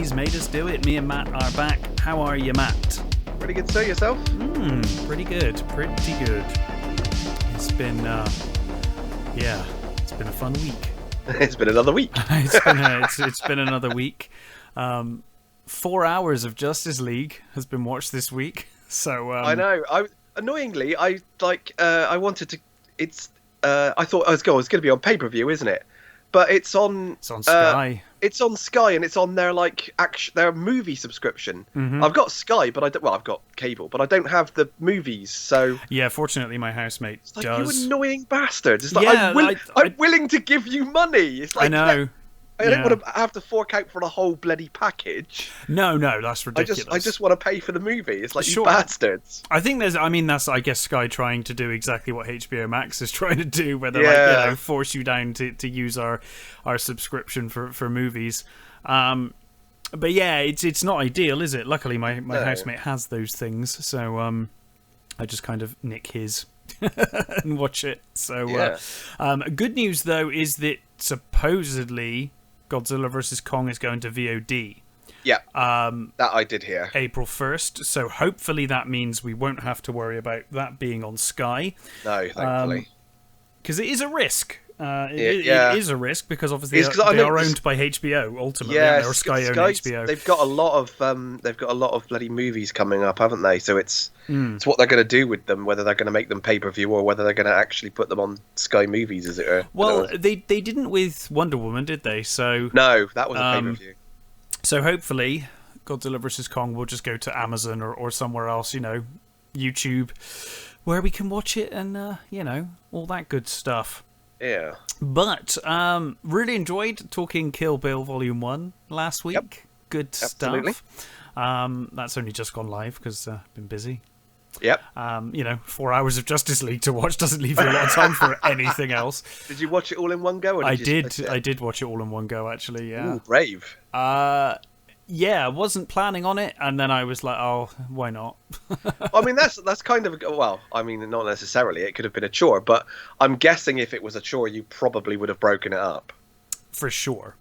Sky's made us do it. Me and Matt are back. How are you, Matt? Pretty good, sir. Yourself? Pretty good. Pretty good. It's been, it's been a fun week. It's been another week. It's been another week. 4 hours of Justice League has been watched this week. So I know. Annoyingly, I wanted to. I thought it was going to be on pay-per-view, isn't it? But it's on Sky. It's on Sky, and it's on their their movie subscription. Mm-hmm. I've got Sky, but I've got cable, but I don't have the movies. So yeah, fortunately, my housemate does. You annoying bastards! It's like I'm willing to give you money. It's like I know. I don't want to have to fork out for the whole bloody package. No, that's ridiculous. I just want to pay for the movie. It's like, sure. You bastards. I think that's, I guess, Sky trying to do exactly what HBO Max is trying to do, where they force you down to use our subscription for movies. But yeah, it's not ideal, is it? Luckily, my housemate has those things, so I just kind of nick his and watch it. So good news though is that supposedly Godzilla vs. Kong is going to VOD. Yeah, that I did hear. April 1st, so hopefully that means we won't have to worry about that being on Sky. No, thankfully. Because it is a risk. It is a risk because obviously they are owned by HBO ultimately, or Sky own HBO. They've got a lot of bloody movies coming up, haven't they? So it's what they're going to do with them, whether they're going to make them pay-per-view or whether they're going to actually put them on Sky Movies, as it were. Well, they didn't with Wonder Woman, did they? So no, that was a pay-per-view. So hopefully, Godzilla vs. Kong will just go to Amazon or somewhere else, YouTube, where we can watch it and all that good stuff. Yeah. But really enjoyed talking Kill Bill Volume 1 last week. Yep. Good Absolutely. stuff. That's only just gone live because I've been busy. Yep. 4 hours of Justice League to watch doesn't leave you a lot of time for anything else. Did you watch it all in one go? Or I did watch it all all in one go, actually, yeah. Ooh, brave. Yeah, I wasn't planning on it, and then I was like, oh, why not? I mean, that's kind of not necessarily. It could have been a chore, but I'm guessing if it was a chore, you probably would have broken it up. For sure.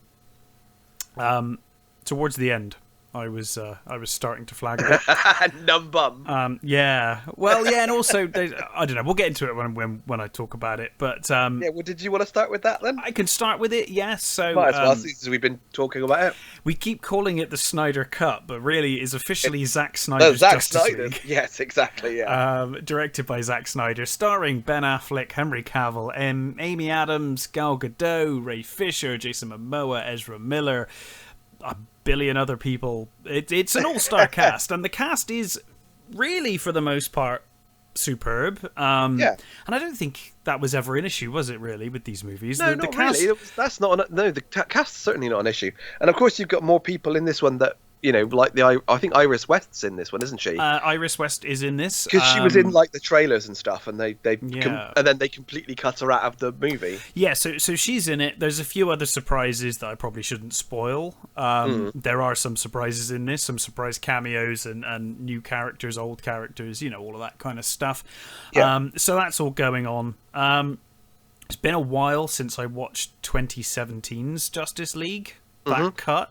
Towards the end, I was starting to flag a bit. Numb bum. Yeah. Well, yeah, and also I don't know. We'll get into it when I talk about it. But well, did you want to start with that then? I can start with it. Yes. So might as well, since we've been talking about it. We keep calling it the Snyder Cut, but really is officially Zack Snyder's Justice League. Yes, exactly. Yeah. Directed by Zack Snyder, starring Ben Affleck, Henry Cavill, Amy Adams, Gal Gadot, Ray Fisher, Jason Momoa, Ezra Miller, a billion other people. It's an all-star cast, and the cast is really, for the most part, superb. And I don't think that was ever an issue, was it? Really, with these movies? No, not really. That's not. The cast's certainly not an issue. And of course, you've got more people in this one that like I think Iris West's in this one, isn't she? Iris West is in this because she was in like the trailers and stuff, and and then they completely cut her out of the movie. Yeah, so she's in it. There's a few other surprises that I probably shouldn't spoil. There are some surprises in this, some surprise cameos and new characters, old characters, all of that kind of stuff. Yeah. So that's all going on. It's been a while since I watched 2017's Justice League. That cut.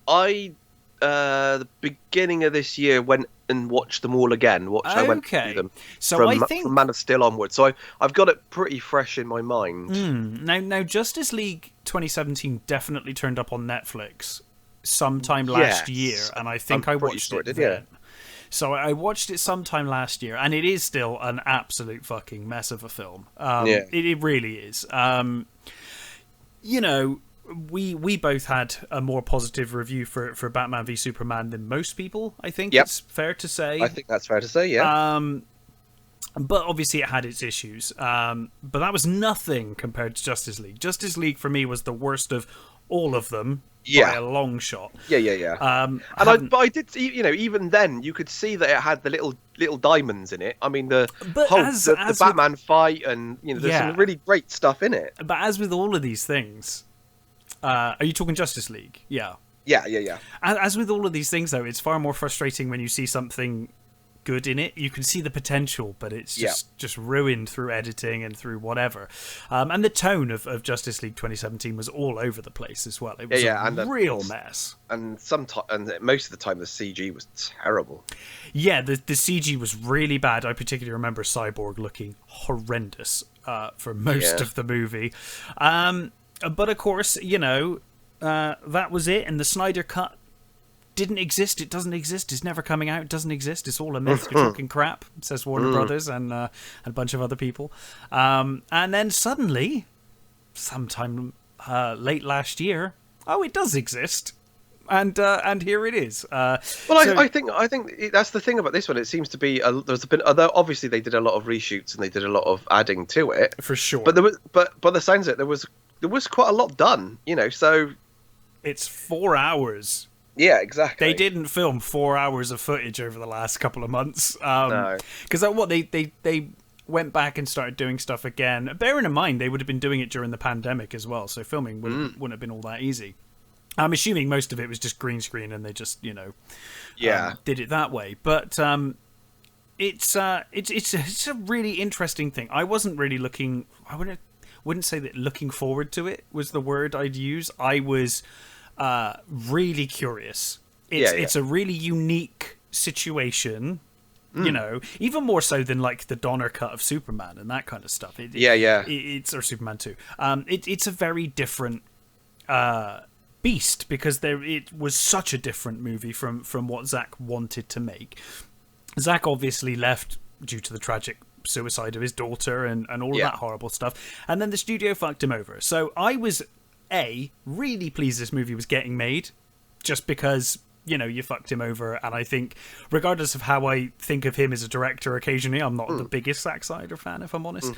I the beginning of this year went and watched them all again. I went through them from Man of Steel onwards. So I've got it pretty fresh in my mind. Now Justice League 2017 definitely turned up on Netflix sometime last year, and I think I watched it then. Yeah. So I watched it sometime last year, and it is still an absolute fucking mess of a film. It really is. We both had a more positive review for Batman v Superman than most people, I think it's fair to say. I think that's fair to say, yeah. But obviously it had its issues. But that was nothing compared to Justice League. Justice League for me was the worst of all of them by a long shot. Yeah. But I did, even then you could see that it had the little diamonds in it. I mean, the Batman fight, and there's some really great stuff in it. But as with all of these things. Are you talking Justice League? Yeah. Yeah. As with all of these things, though, it's far more frustrating when you see something good in it. You can see the potential, but it's just ruined through editing and through whatever. And the tone of Justice League 2017 was all over the place as well. It was a real mess. And most of the time, the CG was terrible. Yeah, the CG was really bad. I particularly remember Cyborg looking horrendous for most of the movie. But of course, that was it. And the Snyder Cut didn't exist. It doesn't exist. It's never coming out. It doesn't exist. It's all a myth. You're talking crap, says Warner Brothers and a bunch of other people. And then suddenly, sometime late last year, it does exist. And here it is. I think that's the thing about this one. It seems to be obviously they did a lot of reshoots and they did a lot of adding to it for sure. But by the sounds of it, there was quite a lot done. So it's 4 hours. Yeah, exactly. They didn't film 4 hours of footage over the last couple of months. No, because they went back and started doing stuff again. Bearing in mind they would have been doing it during the pandemic as well, so filming wouldn't have been all that easy. I'm assuming most of it was just green screen and they just, did it that way. But it's a really interesting thing. I wasn't really looking. I wouldn't say that looking forward to it was the word I'd use. I was really curious. It's a really unique situation. Even more so than like the Donner cut of Superman and that kind of stuff. It's or Superman 2. It's a very different beast because it was such a different movie from what Zack wanted to make. Zack obviously left due to the tragic suicide of his daughter and all of that horrible stuff, and then the studio fucked him over. So I was really pleased this movie was getting made, just because you fucked him over. And I think, regardless of how I think of him as a director, occasionally I'm not the biggest Zack Snyder fan, if I'm honest.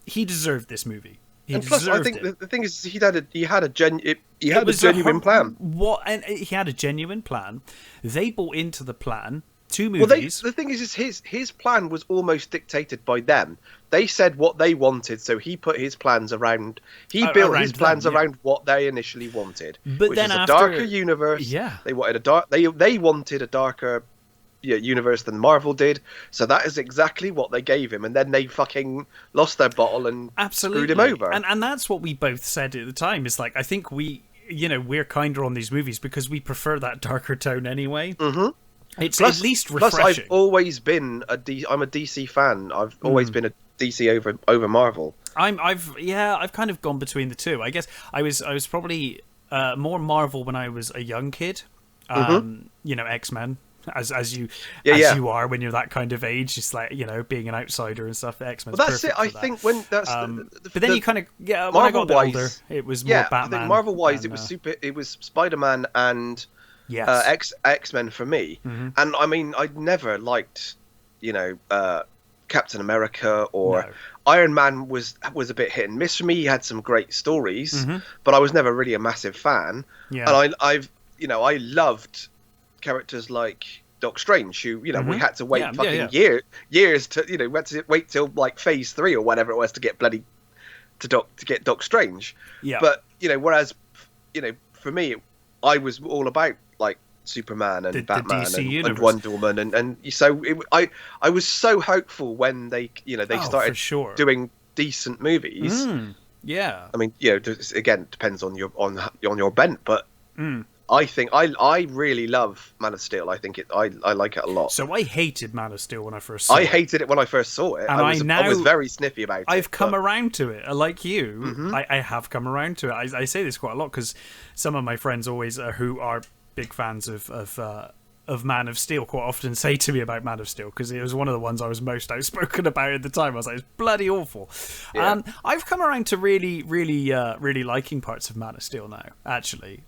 He deserved this movie. And plus, I think the thing is, he had a genuine plan. He had a genuine plan. They bought into the plan. 2 movies. Well, the thing is his plan was almost dictated by them. They said what they wanted, so he put his plans around. He built his plans around what they initially wanted, but which then is a darker universe. Yeah, they wanted They wanted a darker universe than Marvel did, so that is exactly what they gave him, and then they fucking lost their bottle and screwed him over. And that's what we both said at the time. Is like, I think we're kinder on these movies because we prefer that darker tone anyway. Mm-hmm. It's at least refreshing. Plus, I've always been I'm a DC fan. I've always been a DC over Marvel. I've kind of gone between the two. I guess I was probably more Marvel when I was a young kid. X-Men. As you are when you're that kind of age, just like being an outsider and stuff. X-Men. Well, that's it. I think when that's. But then you kind of when I got a bit older, it was more Batman. I think Marvel wise, it was super. It was Spider-Man and X-Men for me. And I mean, I never liked Captain America or Iron Man was a bit hit and miss for me. He had some great stories, but I was never really a massive fan. And I loved characters like Doc Strange, who we had to wait years to we had to wait till like phase 3 or whatever it was to get get Doc Strange. But whereas for me, I was all about like Superman and Batman and Wonder Woman, and so I was so hopeful when they started doing decent movies. I mean, again, depends on your bent, but I think I really love Man of Steel. I think I like it a lot. So I hated Man of Steel when I first saw it. I hated it when I first saw it. And I was very sniffy about it. I've come around to it. Like you, I have come around to it. I say this quite a lot because some of my friends always who are big fans of Man of Steel quite often say to me about Man of Steel, because it was one of the ones I was most outspoken about at the time. I was like, it's bloody awful. I've come around to really liking parts of Man of Steel now, actually.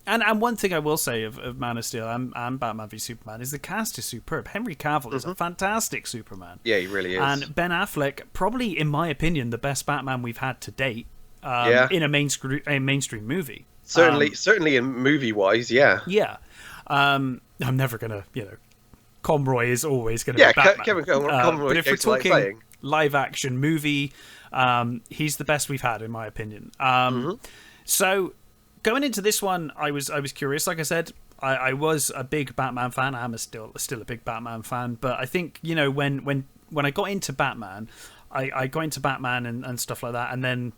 And one thing I will say of Man of Steel and Batman v Superman is the cast is superb. Henry Cavill is a fantastic Superman. Yeah, he really is. And Ben Affleck, probably, in my opinion, the best Batman we've had to date in a mainstream movie. Certainly in movie-wise, yeah. Yeah. I'm never going to, Conroy is always going to be Batman. Kevin Conroy. But if we're talking live-action movie, he's the best we've had, in my opinion. So... going into this one, I was curious. Like I said, I was a big Batman fan. I'm still a big Batman fan. But I think, you know, when I got into Batman, I got into Batman and stuff like that, and then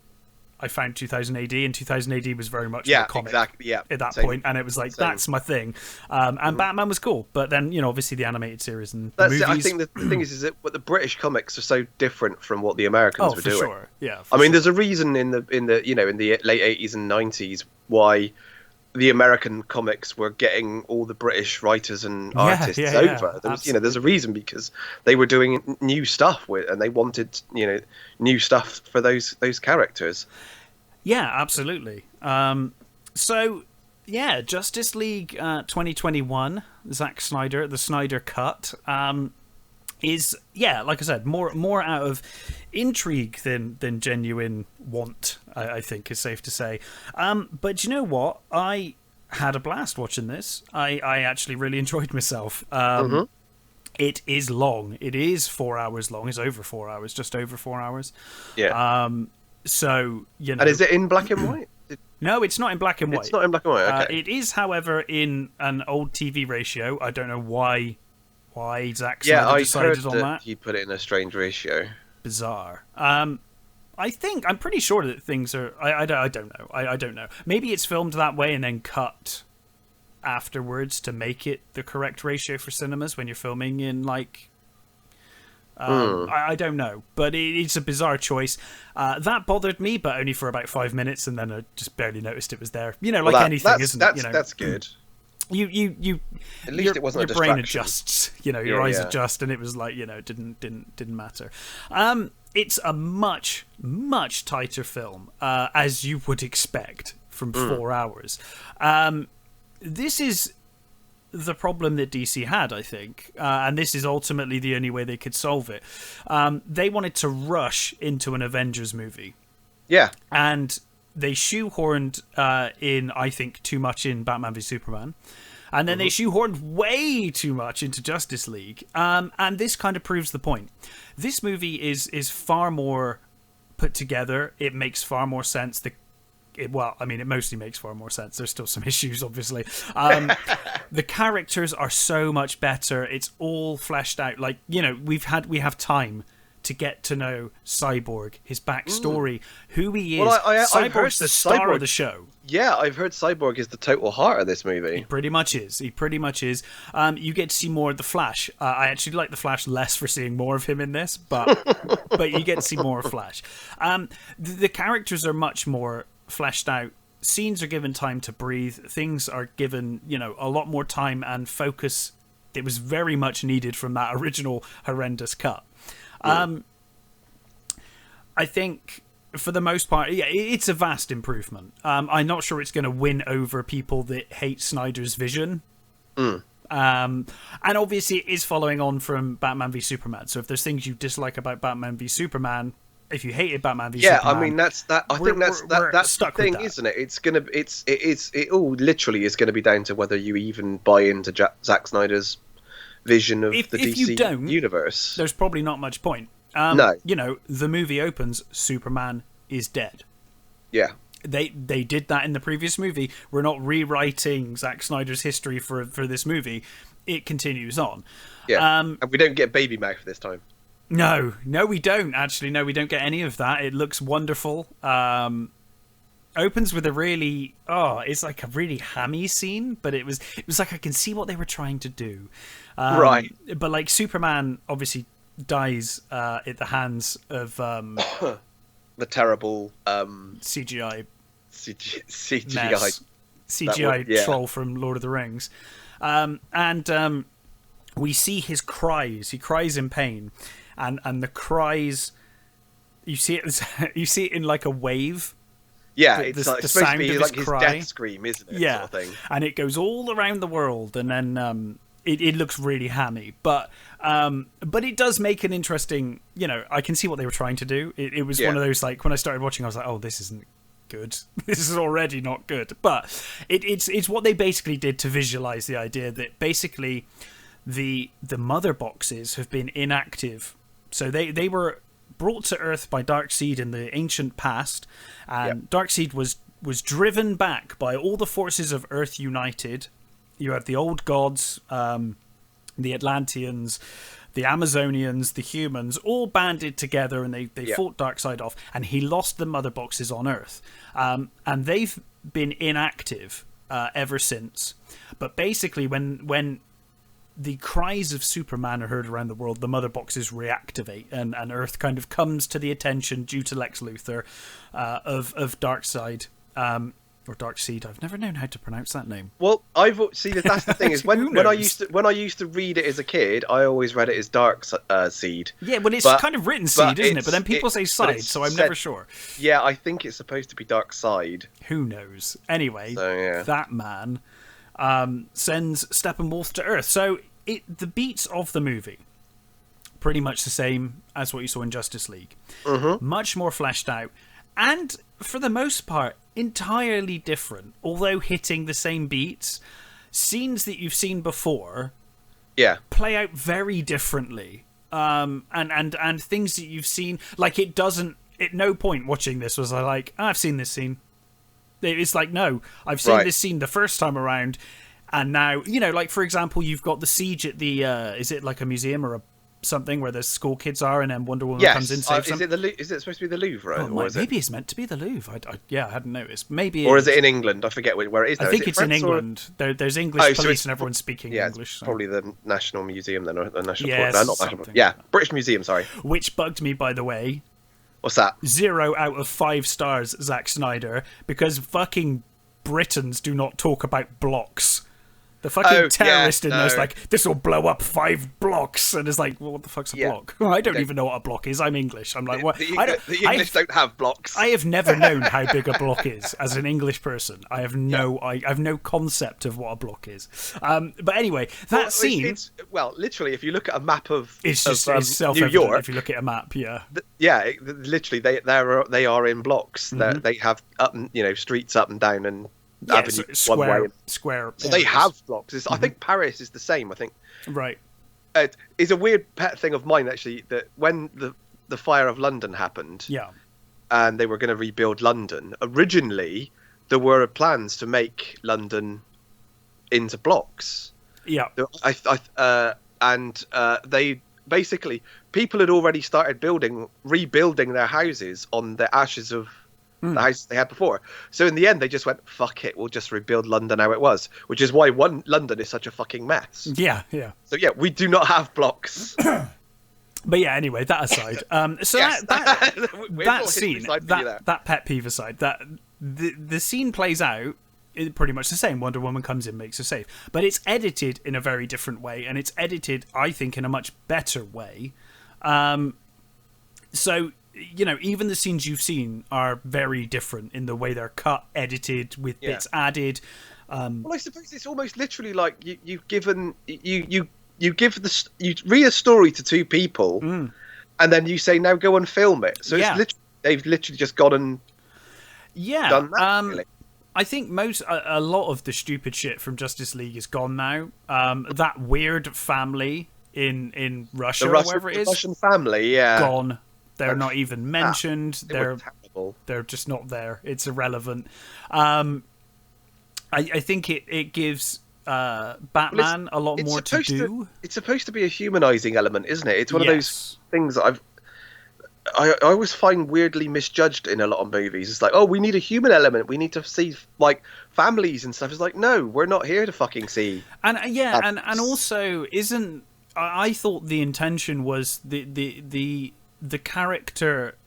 I found 2000 AD, and 2000 AD was very much a comic at that point, and it was like, that's my thing. And Batman was cool, but then, you know, obviously the animated series and the movies. I think the thing is that the British comics are so different from what the Americans were doing. Sure. Yeah, I mean, there's a reason in the late 80s and 90s why the American comics were getting all the British writers and artists over. There was, you know, there's a reason, because they were doing new stuff and they wanted, you know, new stuff for those characters. Yeah, absolutely. So yeah, Justice League 2021, Zack Snyder, the Snyder Cut, is, yeah, like I said, more out of intrigue than genuine want, I think is safe to say. But you know what? I had a blast watching this. I actually really enjoyed myself. It is long. It is 4 hours long. It's over 4 hours, just over 4 hours. Yeah. So, you know. And is it in black and white? No, it's not in black and white. It's not in black and white, okay. It is, however, in an old TV ratio. I don't know why Zack Snyder decided on that. He put it in a strange ratio. Bizarre. I'm pretty sure that things are. I don't know. I don't know. Maybe it's filmed that way and then cut afterwards to make it the correct ratio for cinemas when you're filming in like. I don't know, but it's a bizarre choice. That bothered me, but only for about 5 minutes, and then I just barely noticed it was there. You know, like anything, isn't it? You know, that's good. You at least it wasn't a distraction. Your brain adjusts, you know, your eyes adjust, and it was like, you know, it didn't matter. It's a much tighter film, as you would expect from 4 hours. This is the problem that DC had, I think, and this is ultimately the only way they could solve it. They wanted to rush into an Avengers movie. Yeah. And they shoehorned in, I think, too much in Batman v Superman. And then they shoehorned way too much into Justice League. And this kind of proves the point. This movie is far more put together. It makes far more sense. It mostly makes far more sense. There's still some issues, obviously. The characters are so much better. It's all fleshed out. Like, you know, we have time to get to know Cyborg, his backstory, who he is. Well, Cyborg's the star of the show. Yeah, I've heard Cyborg is the total heart of this movie. He pretty much is. You get to see more of the Flash. I actually like the Flash less for seeing more of him in this, but but you get to see more of Flash. The characters are much more fleshed out. Scenes are given time to breathe. Things are given, you know, a lot more time and focus. It was very much needed from that original horrendous cut. I think for the most part, yeah, it's a vast improvement. I'm not sure it's going to win over people that hate Snyder's vision. And obviously it is following on from Batman v Superman. So if there's things you dislike about Batman v Superman, if you hated Batman v Superman, I mean that's the thing, isn't it? It all literally is going to be down to whether you even buy into Zack Snyder's vision of the DC universe. There's probably not much point. No, you know, the movie opens, Superman is dead. Yeah. They did that in the previous movie. We're not rewriting Zack Snyder's history for this movie. It continues on. Yeah. And we don't get Baby Mouth this time. No, we don't. Actually, no, we don't get any of that. It looks wonderful. Opens with a really it's like a really hammy scene, but it was like I can see what they were trying to do. Right. But like Superman obviously dies at the hands of the terrible CGI troll from Lord of the Rings. And we see his cries. He cries in pain. And the cries, you see it in like a wave. Yeah, it's supposed to be like his death scream, isn't it? Yeah, sort of thing. And it goes all around the world, and then it looks really hammy. But it does make an interesting. You know, I can see what they were trying to do. It was one of those, like, when I started watching, I was like, oh, this isn't good. This is already not good. But it's what they basically did to visualize the idea that basically the mother boxes have been inactive. So they were brought to Earth by Darkseid in the ancient past, and Darkseid was driven back by all the forces of Earth United you have the old gods, the Atlanteans, the Amazonians, the humans, all banded together, and they fought Darkseid off, and he lost the mother boxes on Earth. And they've been inactive ever since. But basically, when the cries of Superman are heard around the world, the mother boxes reactivate, and Earth kind of comes to the attention, due to Lex Luthor, of Darkseid. Or Darkseid. I've never known how to pronounce that name. Well, that's the thing is when I used to read it as a kid, I always read it as Darkseid. Yeah, well, it's kind of written seed, isn't it? But then people say side, so I'm never sure. Yeah, I think it's supposed to be Darkseid. Who knows? Anyway, that man sends Steppenwolf to Earth. So the beats of the movie, pretty much the same as what you saw in Justice League. Mm-hmm. Much more fleshed out, and for the most part, entirely different, although hitting the same beats. Scenes that you've seen before play out very differently, and things that you've seen, like, it doesn't, at no point watching this was I like, I've seen this scene. It's like, no, I've seen this scene the first time around, and now, like, for example, you've got the siege at the is it like a museum or something where the school kids are, and then Wonder Woman comes in, saves them. Is it supposed to be the Louvre? Maybe it's meant to be the Louvre. I hadn't noticed. Maybe, or is it in England? I forget where it is. I think it's in England. There's English police, and everyone's speaking English. It's probably the National Museum then, or the National. British Museum. Sorry. Which bugged me, by the way. What's that? 0 out of 5 stars, Zack Snyder, because fucking Britons do not talk about blocks. The fucking terrorist in there's like, this will blow up 5 blocks, and it's like, well, what the fuck's a block? Well, I don't even know what a block is. I'm English. I'm like, what? The English don't have blocks. I have never known how big a block is as an English person. I have I have no concept of what a block is. But anyway, that scene. It's literally, if you look at a map of it's self-evident New York, if you look at a map, literally they are in blocks. Mm-hmm. They have streets up and down and. Square. So they have blocks. Mm-hmm. I think Paris is the same. I think. Right. It's a weird pet thing of mine, actually, that when the fire of London happened, and they were going to rebuild London, originally there were plans to make London into blocks. Yeah. They basically, people had already started rebuilding their houses on the ashes of the house they had before. So in the end, they just went, fuck it, we'll just rebuild London how it was, which is why London is such a fucking mess. Yeah. So we do not have blocks. But yeah, anyway, that aside, that scene, that pet peeve aside, that the scene plays out pretty much the same. Wonder Woman comes in, makes her safe, but it's edited in a very different way, and it's edited, I think, in a much better way. So, even the scenes you've seen are very different in the way they're cut, edited, with bits added. Well, I suppose it's almost literally like you read a story to 2 people, and then you say, now go and film it. So it's they've literally just gone and done that. Really. I think a lot of the stupid shit from Justice League is gone now. That weird family in Russia, or wherever it is, Russian family, gone. They're not even mentioned. They're just not there. It's irrelevant. I think it gives Batman a lot more to do. It's supposed to be a humanizing element, isn't it? It's one of those things that I always find weirdly misjudged in a lot of movies. It's like, oh, we need a human element. We need to see like families and stuff. It's like, no, we're not here to fucking see. And and also isn't. I thought the intention was the character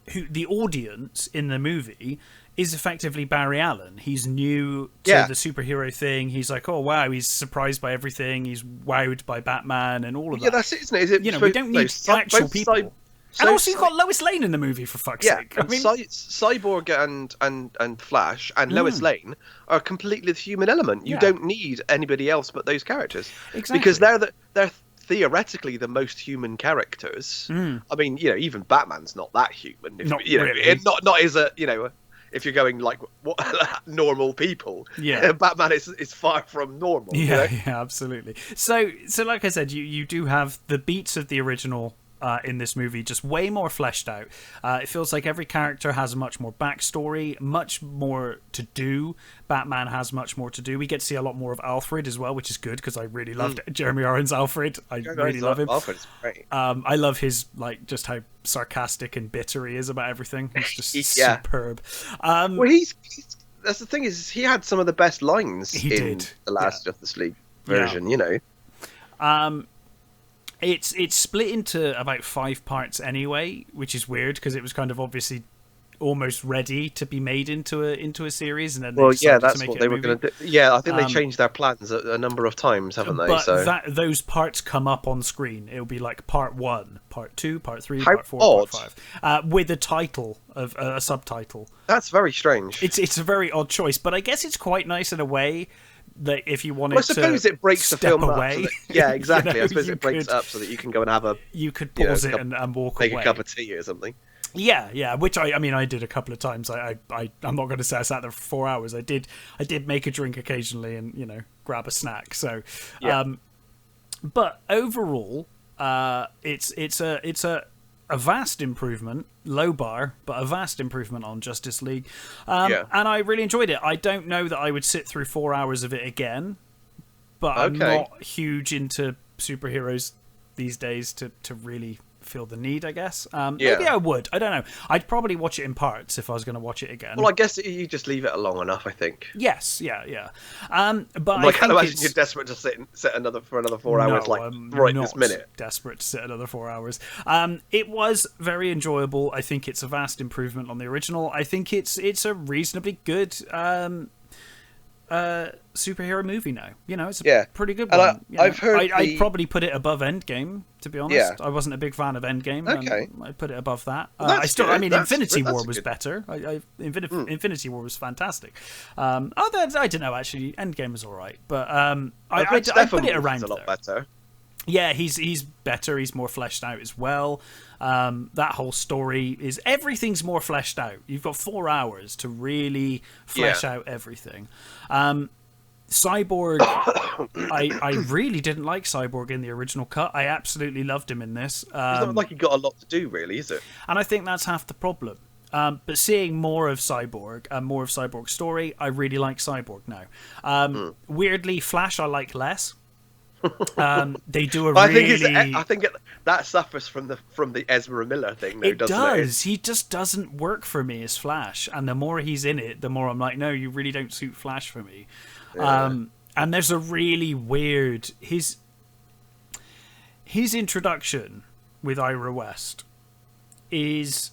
the audience in the movie is effectively Barry Allen. He's new to the superhero thing. He's like, oh wow, he's surprised by everything. He's wowed by Batman and all of that. Yeah, that's it, isn't it? Is it we don't need actual people. And also, you've got Lois Lane in the movie, for fuck's sake. I mean, Cyborg and Flash and Lois Lane are completely the human element. You don't need anybody else but those characters. Exactly. Because they're theoretically the most human characters. I mean, even Batman's not that human. Not really. Not as a if you're going like normal people. Yeah. Batman is far from normal. Yeah, absolutely. So like I said, you do have the beats of the original in this movie, just way more fleshed out. It feels like every character has a much more backstory, much more to do. Batman has much more to do. We get to see a lot more of Alfred as well, which is good because I really loved Jeremy Irons' Alfred. I really love him. Alfred's great. I love his just how sarcastic and bitter he is about everything. He's just superb. Well, he's that's the thing, is he had some of the best lines in the last Justice League version. You know. It's split into about 5 parts anyway, which is weird because it was kind of obviously almost ready to be made into a series, and then that's what they were going to do. Yeah, I think they changed their plans a number of times, haven't they? But those parts come up on screen. It'll be like part 1, part 2, part 3, part 4, part 5, with a title of a subtitle. That's very strange. It's a very odd choice, but I guess it's quite nice in a way. That if you wanted to, I suppose it breaks the film away. Up. So that, exactly. I suppose it breaks it up so that you can go and have you could pause it and walk away. Make a cup of tea or something. Yeah. Which I mean, I did a couple of times. I'm not going to say I sat there for 4 hours. I did make a drink occasionally and grab a snack. So, but overall, it's a vast improvement, low bar, but a vast improvement on Justice League. And I really enjoyed it. I don't know that I would sit through 4 hours of it again, but I'm not huge into superheroes these days to really feel the need, I guess. Maybe I would. I don't know. I'd probably watch it in parts if I was going to watch it again. Well, I guess you just leave it long enough, I think. Yes, yeah. But I can't imagine you're desperate to sit another 4 hours, this minute. Desperate to sit another 4 hours. It was very enjoyable. I think it's a vast improvement on the original. I think it's a reasonably good superhero movie now. It's a pretty good one. I've heard I'd probably put it above Endgame, to be honest. I wasn't a big fan of Endgame. Okay. I put it above that. Well, Infinity War was better. Infinity War was fantastic. I don't know, actually. Endgame was alright. But I put it around a lot better. Yeah, he's better. He's more fleshed out as well. That whole story everything's more fleshed out. You've got 4 hours to really flesh out everything. Cyborg, I really didn't like Cyborg in the original cut. I absolutely loved him in this. It's not like he got a lot to do, really, is it? And I think that's half the problem. But seeing more of Cyborg and more of Cyborg's story, I really like Cyborg now. Weirdly, Flash I like less. They do a really. I think that suffers from the Ezra Miller thing, though, doesn't it? He just doesn't work for me as Flash, and the more he's in it, the more I'm like, no, you really don't suit Flash for me. Yeah. And there's a really weird his introduction with Ira West is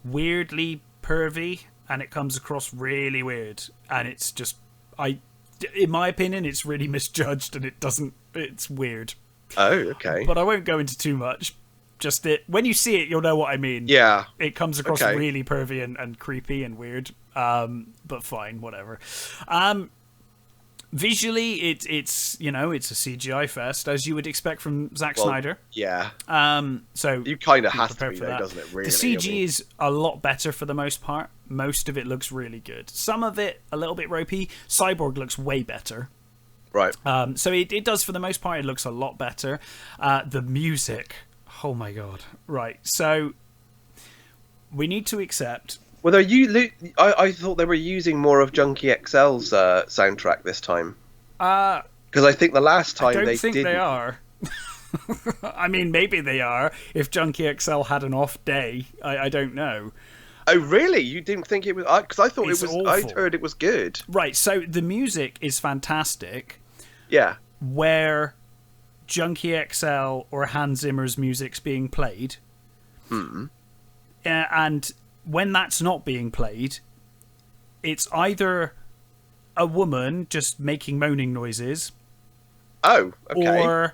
weirdly pervy, and it comes across really weird, and it's just in my opinion, it's really misjudged, and it's weird. Oh, okay. But I won't go into too much. Just when you see it, you'll know what I mean. Yeah. It comes across really pervy and creepy and weird. But fine, whatever. Visually, it's a CGI fest, as you would expect from Zack Snyder. Yeah. So you kind of have to be, though, doesn't it? Really, the CG is a lot better for the most part. Most of it looks really good. Some of it a little bit ropey. Cyborg looks way better. Right. So it does, for the most part. It looks a lot better. The music, oh my god. Right. So we need to accept. Well, I thought they were using more of Junkie XL's soundtrack this time. Because I think the last time I don't think they are. I mean, maybe they are. If Junkie XL had an off day, I don't know. Oh, really? You didn't think it was? Because I thought it was. Awful. I heard it was good. Right. So the music is fantastic. Yeah. Where Junkie XL or Hans Zimmer's music's being played, and when that's not being played, it's either a woman just making moaning noises. Oh, okay.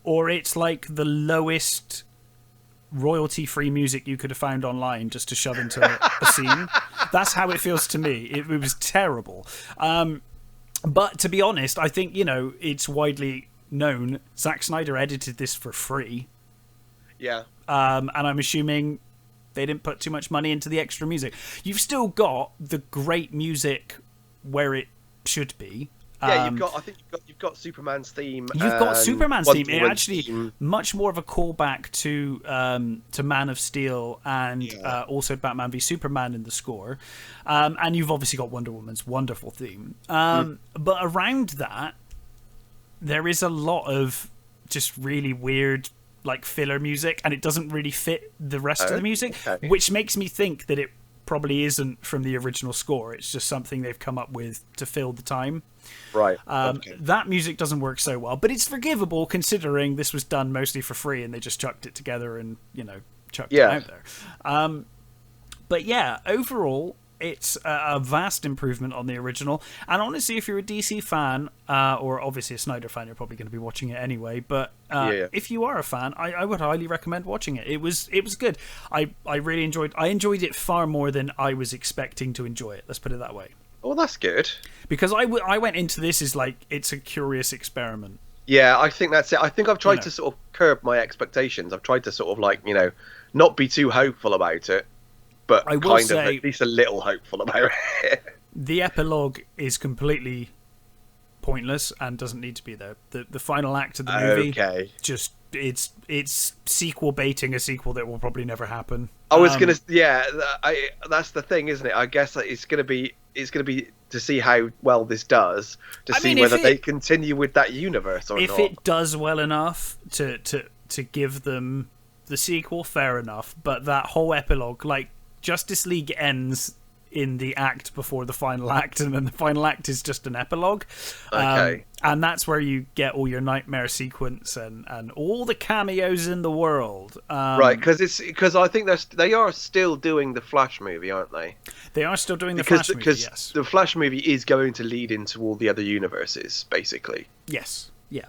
Or it's like the lowest royalty-free music you could have found online just to shove into a scene. That's how it feels to me. It was terrible. But to be honest, I think, it's widely known Zack Snyder edited this for free. Yeah. And I'm assuming they didn't put too much money into the extra music. You've still got the great music where it should be. Yeah, I think you've got Superman's theme. You've got Superman's theme. It actually theme. Much more of a callback to Man of Steel and also Batman v Superman in the score. And you've obviously got Wonder Woman's wonderful theme. But around that, there is a lot of just really weird like filler music, and it doesn't really fit the rest of the music, which makes me think that it probably isn't from the original score. It's just something they've come up with to fill the time. Right. That music doesn't work so well, but it's forgivable considering this was done mostly for free and they just chucked it together and, chucked it out there. But yeah, overall, it's a vast improvement on the original. And honestly, if you're a DC fan, or obviously a Snyder fan, you're probably going to be watching it anyway. But if you are a fan, I would highly recommend watching it. It was good. I really enjoyed it far more than I was expecting to enjoy it. Let's put it that way. Oh, that's good. Because I went into this as like, it's a curious experiment. Yeah, I think that's it. I think I've tried to sort of curb my expectations. I've tried to sort of like, not be too hopeful about it. But I will say, at least a little hopeful about it. The epilogue is completely pointless and doesn't need to be there. The final act of the movie, just it's sequel baiting a sequel that will probably never happen. I was gonna, that's the thing, isn't it? I guess it's gonna be to see how well this does, to see whether they continue with that universe or not. If it does well enough to give them the sequel, fair enough. But that whole epilogue, like, Justice League ends in the act before the final act, and then the final act is just an epilogue. And that's where you get all your nightmare sequence and all the cameos in the world. Right, because I think they are still doing the Flash movie, aren't they? They are still doing the Flash movie, yes. Because the Flash movie is going to lead into all the other universes, basically. Yes, yeah.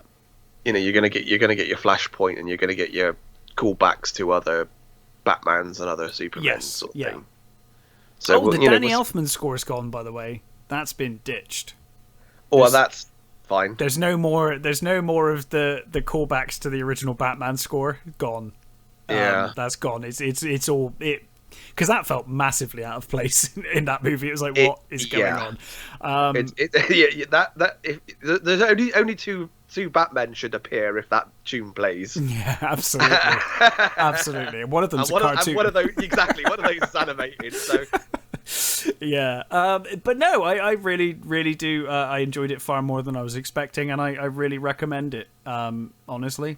You're gonna get your Flashpoint, and you're gonna get your callbacks to other Batmans and other Supermen sort of thing. So, the Danny Elfman score's gone, by the way. That's been ditched. Well, that's fine. There's no more of the callbacks to the original Batman score. Gone. That's gone. It's all it, because that felt massively out of place in that movie. It was like, what is going on? There's only two Batmen should appear if that tune plays. Yeah, absolutely, absolutely. And one of them's a cartoon. One of those is animated. So. Yeah, but no, I really, really do. I enjoyed it far more than I was expecting, and I really recommend it. Honestly,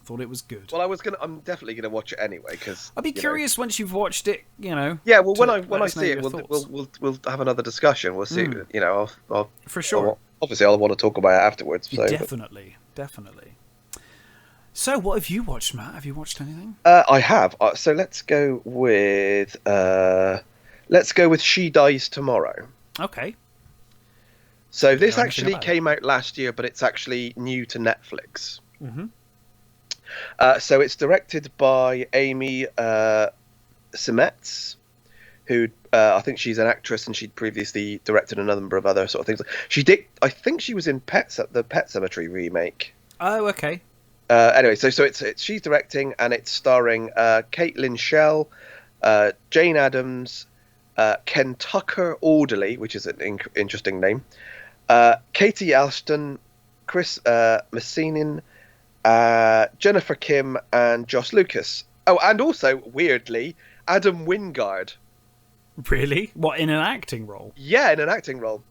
thought it was good. Well, I'm definitely gonna watch it anyway, because I'll be curious once you've watched it. Yeah, well, when I see it, we'll have another discussion. We'll see. I'll for sure. Obviously, I'll want to talk about it afterwards. So. Definitely. So, what have you watched, Matt? Have you watched anything? I have. So let's go with She Dies Tomorrow. Okay. So this actually came out last year, but it's actually new to Netflix. Mm-hmm. So it's directed by Amy Seimetz, who I think she's an actress, and she'd previously directed a number of other sort of things. I think she was in the Pet Sematary remake. Oh, okay. Anyway, so it's she's directing, and it's starring Caitlin Schell, Jane Addams, Ken Tucker Orderly, which is an interesting name, Katie Alston, Chris Messinin, Jennifer Kim, and Josh Lucas. Oh, and also, weirdly, Adam Wingard. Really? What, in an acting role? Yeah, in an acting role.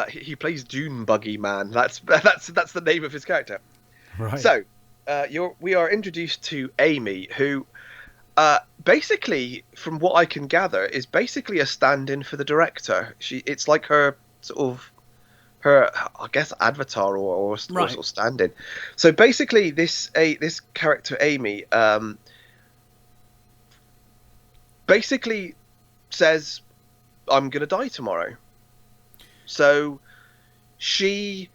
He plays Dune Buggy Man. That's the name of his character. Right. So, we are introduced to Amy, who, basically, from what I can gather, is basically a stand-in for the director. It's like her sort of I guess, avatar or sort of stand-in. So basically, this character Amy, basically says, I'm going to die tomorrow. So you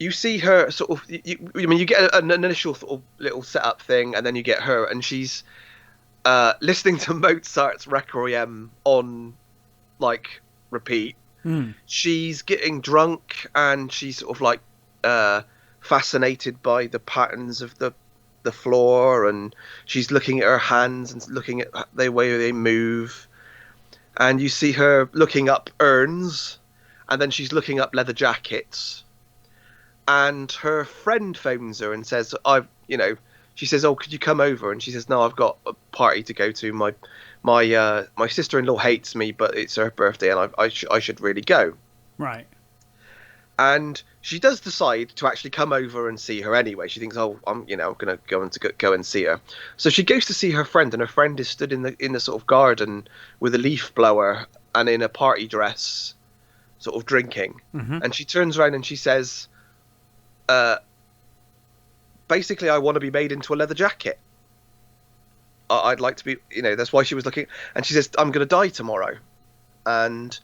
see her sort of, you get an initial sort of little setup thing, and then you get her, and she's listening to Mozart's Requiem on, like, repeat. She's getting drunk, and she's sort of like fascinated by the patterns of the floor, and she's looking at her hands and looking at the way they move. And you see her looking up urns, and then she's looking up leather jackets, and her friend phones her and says, she says, "Oh, could you come over?" And she says, "No, I've got a party to go to. My sister-in-law hates me, but it's her birthday, and I should really go." Right. And she does decide to actually come over and see her anyway. She thinks, "Oh, I'm going to go and see her." So she goes to see her friend, and her friend is stood in the sort of garden with a leaf blower and in a party dress, sort of drinking. Mm-hmm. And she turns around and she says, basically, "I want to be made into a leather jacket. I'd like to be," that's why she was looking. And she says, "I'm going to die tomorrow." And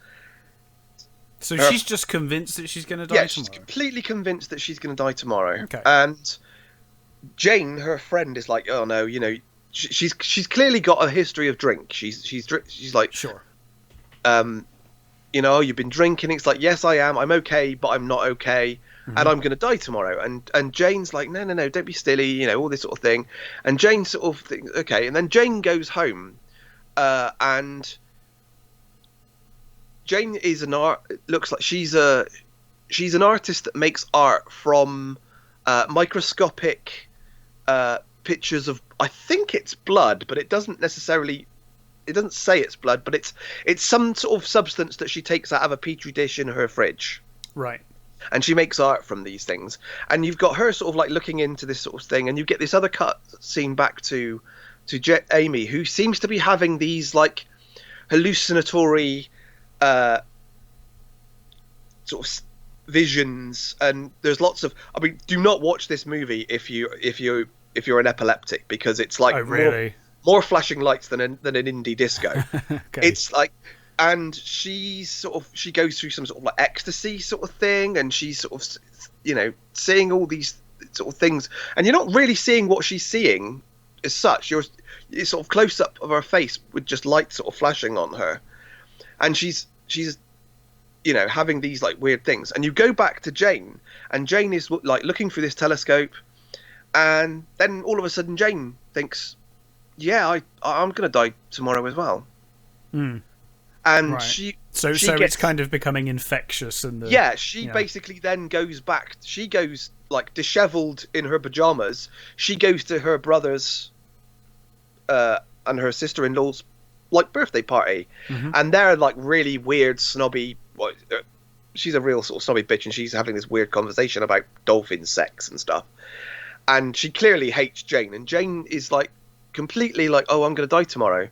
so she's just convinced that she's going to die tomorrow? Yeah, she's completely convinced that she's going to die tomorrow. Okay. And Jane, her friend, is like, "Oh no, she's clearly got a history of drink. She's like, sure. You've been drinking." It's like, "Yes, I am. I'm okay, but I'm not okay, and I'm going to die tomorrow." And Jane's like, "No, don't be silly," all this sort of thing. And Jane sort of thinks, okay. And then Jane goes home, and Jane is looks like she's an artist that makes art from microscopic pictures of, I think it's blood, but it doesn't say it's blood, but it's some sort of substance that she takes out of a petri dish in her fridge. Right. And she makes art from these things. And you've got her sort of like looking into this sort of thing, and you get this other cut scene back to Amy, who seems to be having these like hallucinatory sort of visions. And there's lots of, do not watch this movie if you're an epileptic, because it's like more flashing lights than an indie disco. Okay. It's like, and she goes through some sort of like ecstasy sort of thing, and she's sort of seeing all these sort of things, and you're not really seeing what she's seeing as such. You're sort of close up of her face with just light sort of flashing on her, and she's having these like weird things. And you go back to Jane, and Jane is like looking through this telescope, and then all of a sudden Jane thinks, "Yeah, I'm gonna die tomorrow as well." And right. So it's kind of becoming infectious, and basically then goes back. She goes like disheveled in her pajamas. She goes to her brother's and her sister-in-law's like birthday party, and they're like really weird, snobby. Well, she's a real sort of snobby bitch, and she's having this weird conversation about dolphin sex and stuff. And she clearly hates Jane, and Jane is like completely like, "Oh, I'm going to die tomorrow."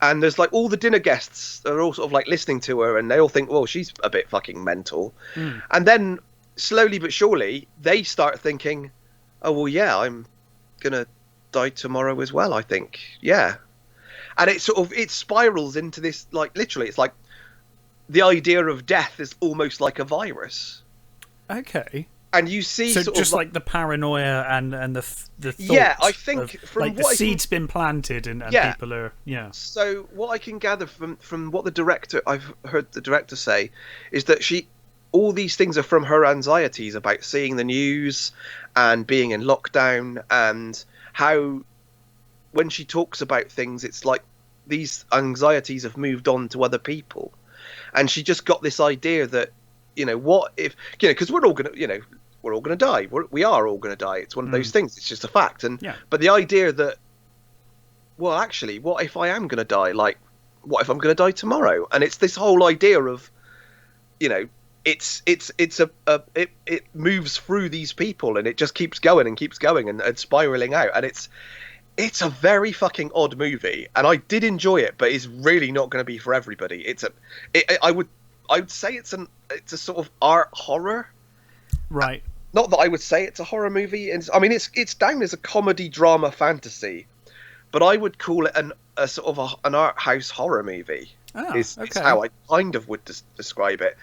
And there's like all the dinner guests are all sort of like listening to her, and they all think, "Well, she's a bit fucking mental." And then slowly but surely they start thinking, "Oh, well, yeah, I'm gonna die tomorrow as well, I think." Yeah. And it spirals into this, like, literally, it's like the idea of death is almost like a virus. Okay. And you see, so just like the paranoia and the thought. Yeah, I think from like what the seed's been planted, and people are So what I can gather from what I've heard the director say, is that all these things are from her anxieties about seeing the news and being in lockdown, and how when she talks about things, it's like these anxieties have moved on to other people, and she just got this idea that, what if, because we're all gonna die. We are all gonna die. It's one of those things. It's just a fact. But the idea that, well, actually, what if I am gonna die? Like, what if I'm gonna die tomorrow? And it's this whole idea of, it moves through these people, and it just keeps going and spiraling out. And it's a very fucking odd movie, and I did enjoy it, but it's really not going to be for everybody. I would say it's a sort of art horror. Right. Not that I would say it's a horror movie. It's down as a comedy, drama, fantasy, but I would call it a sort of an art house horror movie. Oh, is how I kind of would describe it.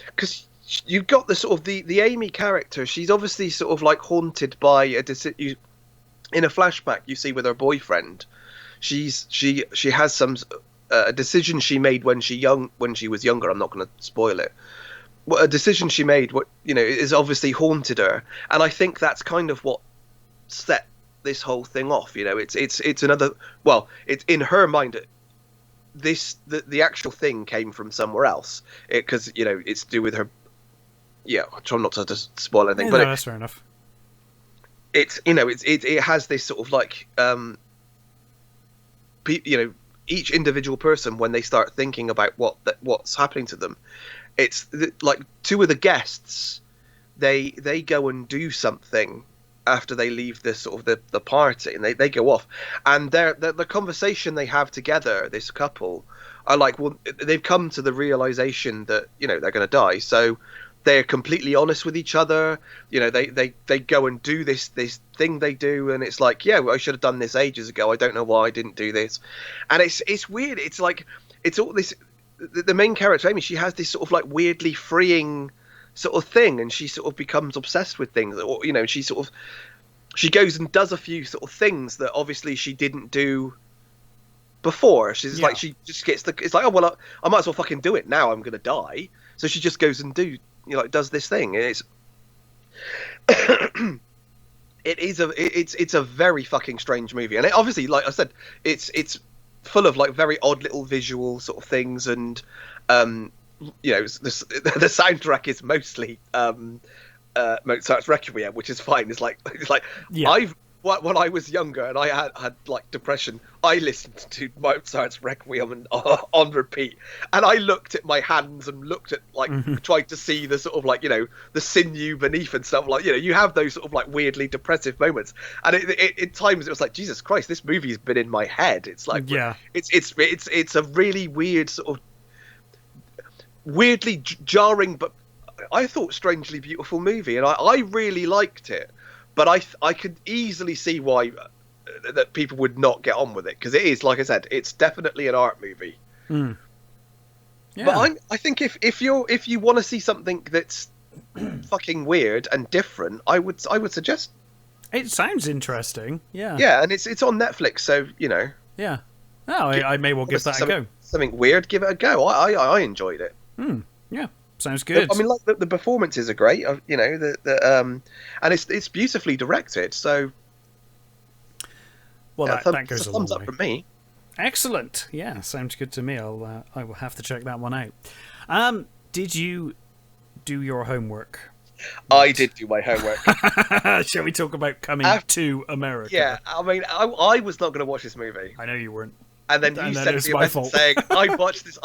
Because you've got the sort of the Amy character. She's obviously sort of like haunted by in a flashback you see with her boyfriend. She has some a decision she made when she was younger. I'm not going to spoil it. A decision she made, is obviously haunted her, and I think that's kind of what set this whole thing off. It's another. Well, it's in her mind. the actual thing came from somewhere else, because it's to do with her. Yeah, I try not to just spoil anything, but that's fair enough. It's it has this sort of like each individual person, when they start thinking about what's happening to them, it's like two of the guests, they go and do something after they leave this sort of the party, and they go off, and the conversation they have together, this couple, are like, well, they've come to the realization that they're going to die, so they're completely honest with each other. They go and do this thing they do, and it's like, yeah, well, I should have done this ages ago. I don't know why I didn't do this. And it's weird. It's like, it's all this. The main character, Amy, she has this sort of like weirdly freeing sort of thing, and she sort of becomes obsessed with things. Or she goes and does a few sort of things that obviously she didn't do before. She's like, she just gets it's like, oh well, I might as well fucking do it now. I'm gonna die. So she just goes and does this thing, and it's a very fucking strange movie, and obviously, like I said, it's full of like very odd little visual sort of things, and the soundtrack is mostly Mozart's Requiem, which is fine. It's like when I was younger and I had like depression, I listened to Mozart's Requiem on repeat, and I looked at my hands and looked at like tried to see the sort of like the sinew beneath and stuff, like you have those sort of like weirdly depressive moments, and at times it was like, Jesus Christ, this movie has been in my head. It's like, it's a really weird sort of weirdly jarring, but I thought strangely beautiful movie, and I really liked it. But I could easily see why that people would not get on with it, because it is, like I said, it's definitely an art movie. Mm. Yeah. But I think if you want to see something that's fucking weird and different, I would suggest. It sounds interesting. Yeah. Yeah, and it's on Netflix, so Yeah. Oh, I may well give that a go. Something weird, give it a go. I enjoyed it. Yeah. Sounds good. I mean, like the performances are great, and it's beautifully directed. So, well, that goes a long thumbs up way. from me. Excellent. Yeah, sounds good to me. I will have to check that one out. Did you do your homework? I did do my homework. Shall we talk about coming to America? Yeah, I mean, I was not going to watch this movie. I know you weren't. And then you sent me a message saying, I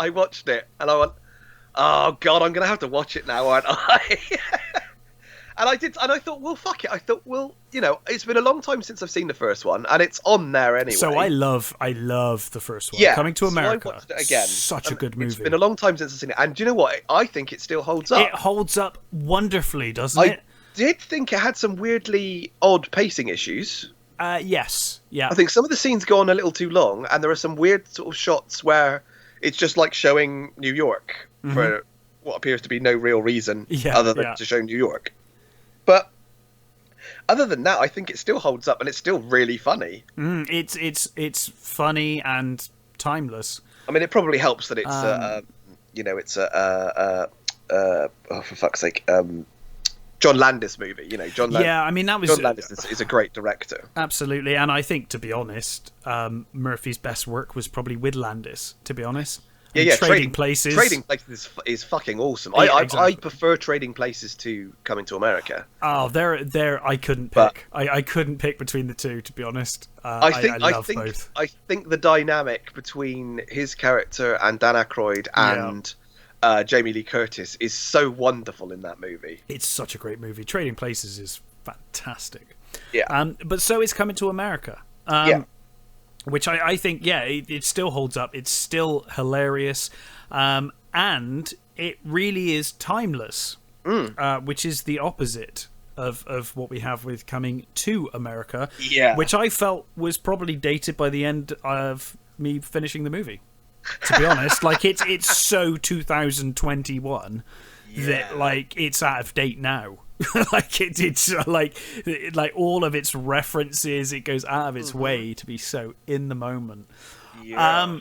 watched it, and I went, oh God, I'm gonna have to watch it now, aren't I? And I did, and I thought, well, fuck it. I thought, well, it's been a long time since I've seen the first one, and it's on there anyway. So I love the first one. Yeah, Coming to America. So I watched it again. Such a good movie. It's been a long time since I've seen it, and do you know what? I think it still holds up. It holds up wonderfully, doesn't it? I did think it had some weirdly odd pacing issues. Yes. Yeah. I think some of the scenes go on a little too long, and there are some weird sort of shots where it's just like showing New York for what appears to be no real reason other than to show New York. But other than that, I think it still holds up, and it's still really funny. It's funny and timeless. I mean, it probably helps that it's for fuck's sake, John Landis movie. John Landis. Yeah, I mean, that was John Landis is a great director. Absolutely, and I think, to be honest, Murphy's best work was probably with Landis. To be honest. Yeah, Trading Places. Trading Places is fucking awesome. Yeah, I exactly. I prefer Trading Places to Coming to America. Oh, there I couldn't pick. I couldn't pick between the two, to be honest. I love both. I think the dynamic between his character and Dan Aykroyd and Jamie Lee Curtis is so wonderful in that movie. It's such a great movie. Trading Places is fantastic. Yeah. But so is Coming to America. Which I think, it still holds up. It's still hilarious. And it really is timeless, which is the opposite of what we have with Coming to America. Yeah. Which I felt was probably dated by the end of me finishing the movie. To be honest, like it's so 2021 that like it's out of date now. Like it's like all of its references, it goes out of its way to be so in the moment. Yeah.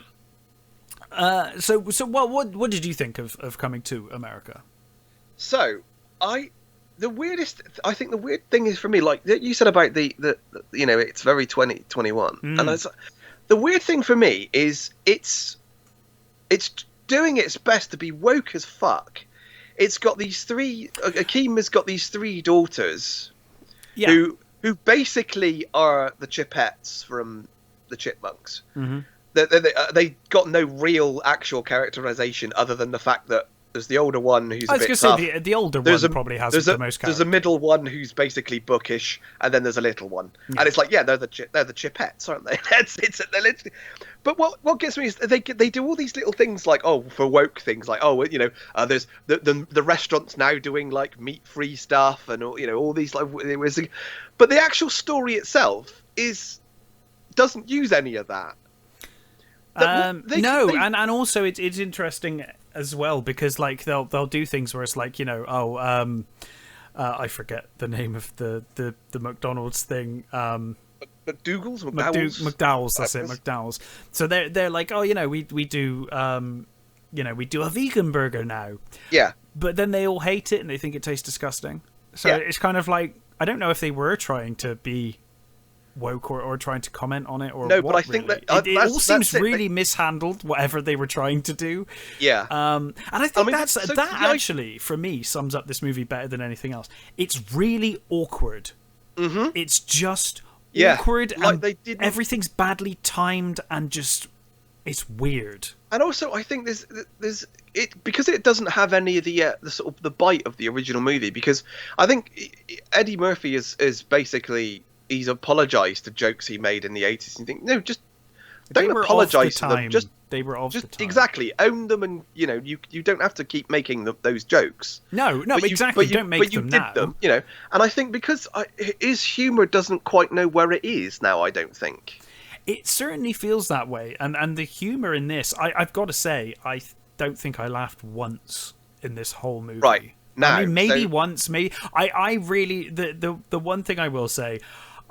So what did you think of Coming to America? So I think the weird thing is for me, like you said about the it's very 2021, and the weird thing for me is it's it's doing its best to be woke as fuck. It's got these three. Akima's got these three daughters, who basically are the Chipettes from the Chipmunks. Mm-hmm. They got no real actual characterization other than the fact that there's the older one who's a bit tough. Say the older one probably has the most character. There's a middle one who's basically bookish, and then there's a little one, and it's like, they're the Chipettes, aren't they? They're literally. But what gets me is they do all these little things like, for woke things like, there's the restaurants now doing like meat-free stuff and all these like, but the actual story itself doesn't use any of that. And also it's interesting as well because like they'll do things where it's like I forget the name of the McDonald's thing. McDougal's? McDowell's, that's it, McDowell's. So they're like, we do we do a vegan burger now. Yeah. But then they all hate it and they think it tastes disgusting. So it's kind of like, I don't know if they were trying to be woke or trying to comment on it or no, but I think that it all seems really mishandled, whatever they were trying to do. Yeah. And I think actually for me sums up this movie better than anything else. It's really awkward. Mm-hmm. It's just awkward, like and everything's badly timed and just it's weird. And also I think there's it because it doesn't have any of the sort of the bite of the original movie, because I think Eddie Murphy is basically, he's apologized to jokes he made in the 80s. And you think, no, just don't apologize to them. They were off the time. Exactly, own them, and you don't have to keep making those jokes. No, exactly. Don't make them now. Them, and I think because his humor doesn't quite know where it is now. I don't think it certainly feels that way, and the humor in this, I've got to say, I don't think I laughed once in this whole movie. Right. No, I mean, maybe once, maybe. I really, the one thing I will say,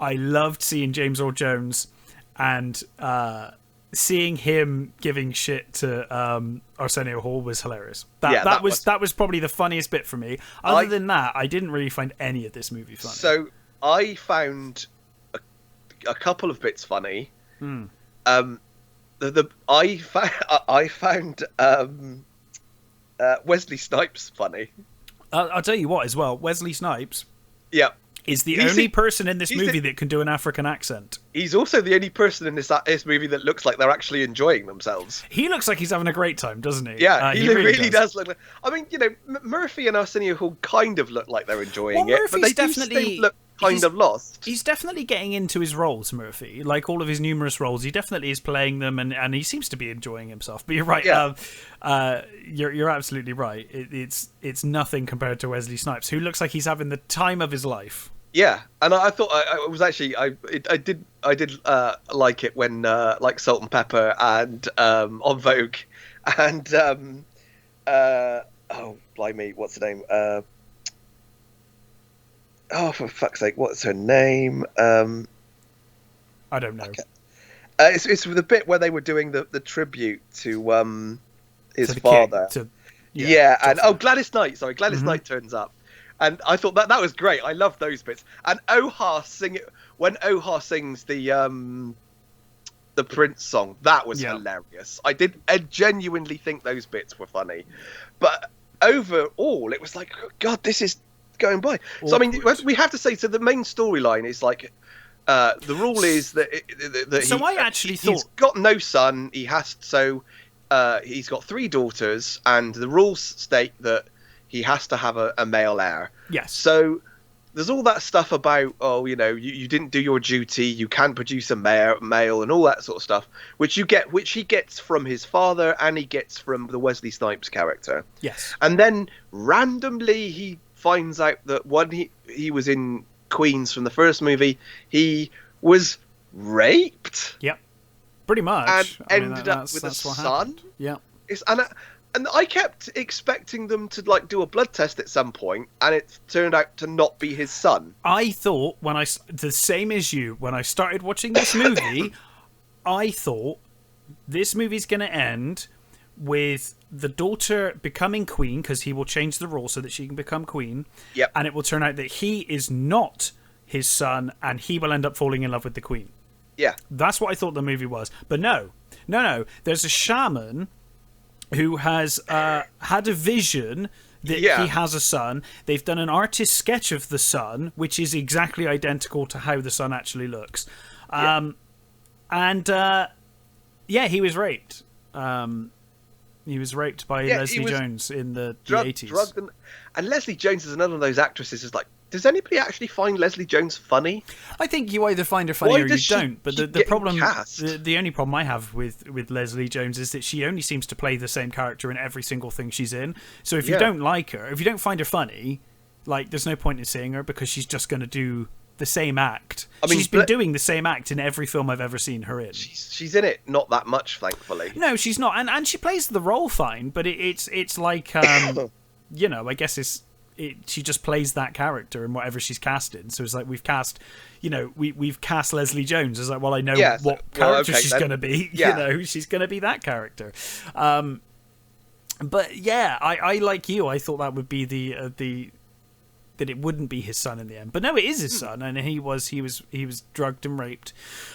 I loved seeing James Earl Jones and seeing him giving shit to Arsenio Hall was hilarious. That was probably the funniest bit for me. Other than that, I didn't really find any of this movie funny. So I found a couple of bits funny. I found Wesley Snipes funny. I'll tell you what as well, Wesley Snipes is the only person in this movie that can do an African accent. He's also the only person in this movie that looks like they're actually enjoying themselves. He looks like he's having a great time, doesn't he? Yeah, he really does look like... I mean, Murphy and Arsenio Hall kind of look like they're enjoying it, but they definitely still look kind of lost. He's definitely getting into his roles, Murphy. Like all of his numerous roles, he definitely is playing them, and he seems to be enjoying himself. But you're right. Yeah. You're absolutely right. It's nothing compared to Wesley Snipes, who looks like he's having the time of his life. Yeah, and I thought I was actually I did like it when like Salt and Pepper and On Vogue and oh blimey, what's her name? Oh, for fuck's sake, what's her name? I don't know. Okay. It's the bit where they were doing the tribute to his father. And Gladys Knight. Sorry, Gladys Knight turns up, and I thought that was great. I love those bits. And when Oha sings the Prince song, that was hilarious. I genuinely think those bits were funny, but overall, it was like, God, this is going by. Awkward. So I mean, we have to say, so the main storyline is like the rule is that he's got no son. He's got 3 daughters, and the rules state that he has to have a male heir. Yes. So there's all that stuff about you didn't do your duty, you can't produce a male, and all that sort of stuff, which he gets from his father, and he gets from the Wesley Snipes character. Yes. And then randomly he finds out that when he was in Queens from the first movie, he was raped. Yep, pretty much. And ended up with a son. Yeah. And I kept expecting them to like do a blood test at some point, and it turned out to not be his son. I thought the same as you, when I started watching this movie, I thought this movie's going to end with the daughter becoming queen, because he will change the rule so that she can become queen. Yep. And it will turn out that he is not his son, and he will end up falling in love with the queen. Yeah. That's what I thought the movie was. But no. There's a shaman who has had a vision that he has a son. They've done an artist sketch of the son, which is exactly identical to how the son actually looks. He was raped. He was raped by Leslie Jones in the 80s. And Leslie Jones is another of those actresses who's like, does anybody actually find Leslie Jones funny? I think you either find her funny or you don't. But the problem, the only problem I have with Leslie Jones is that she only seems to play the same character in every single thing she's in. So if you don't like her, if you don't find her funny, like there's no point in seeing her because she's just going to do the same act. I mean, she's been doing the same act in every film I've ever seen her in. She's in it not that much, thankfully. No, she's not, and she plays the role fine. But it's like you know, I guess she just plays that character in whatever she's cast in. So it's like we've cast Leslie Jones. It's like, well, I know what character she's going to be. Yeah. You know, she's going to be that character. But yeah, I like you. I thought that would be that it wouldn't be his son in the end, but no, it is his son, and he was drugged and raped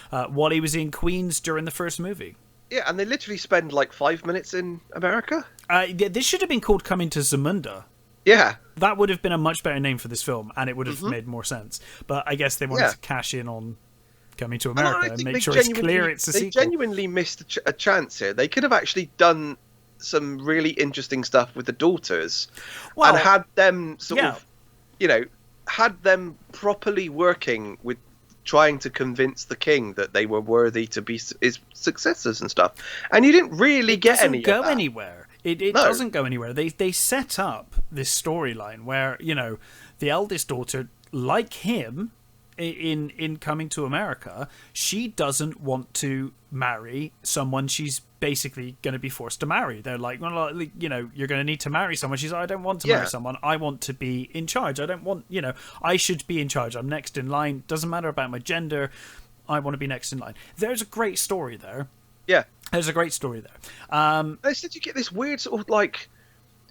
while he was in Queens during the first movie. Yeah, and they literally spend like 5 minutes in America. This should have been called Coming to Zamunda. Yeah, that would have been a much better name for this film, and it would have made more sense. But I guess they wanted to cash in on Coming to America and make sure it's clear it's a sequel. They genuinely missed a chance here. They could have actually done some really interesting stuff with the daughters, and had them sort of, you know, had them properly working with trying to convince the king that they were worthy to be his successors and stuff. And you didn't really get any of that. It doesn't go anywhere. It doesn't go anywhere. They set up this storyline where, you know, the eldest daughter, like him, in Coming to America, she doesn't want to marry someone she's basically going to be forced to marry. They're like, well, you know, you're going to need to marry someone. She's like, I don't want to marry someone. I want to be in charge. I don't want, you know, I should be in charge. I'm next in line. Doesn't matter about my gender. I want to be next in line. There's a great story there. Yeah. There's a great story there. Instead you get this weird sort of like,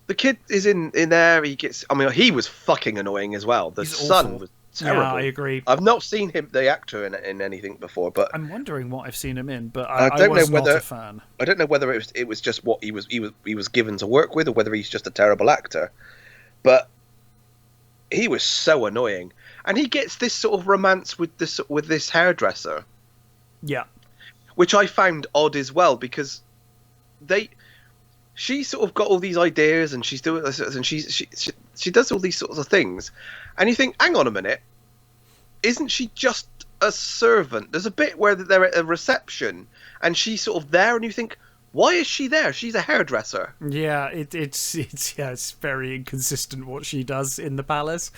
the kid is in there. He was fucking annoying as well. The son was terrible. Yeah, I agree. I've not seen the actor in anything before, but I'm wondering what I've seen him in. But I was not a fan. I don't know whether it was just what he was given to work with, or whether he's just a terrible actor. But he was so annoying, and he gets this sort of romance with this hairdresser. Yeah, which I found odd as well, because she sort of got all these ideas, and she's doing this, and she does all these sorts of things, and you think, hang on a minute, isn't she just a servant? There's a bit where they're at a reception, and she's sort of there, and you think, why is she there? She's a hairdresser. Yeah, it's very inconsistent what she does in the palace.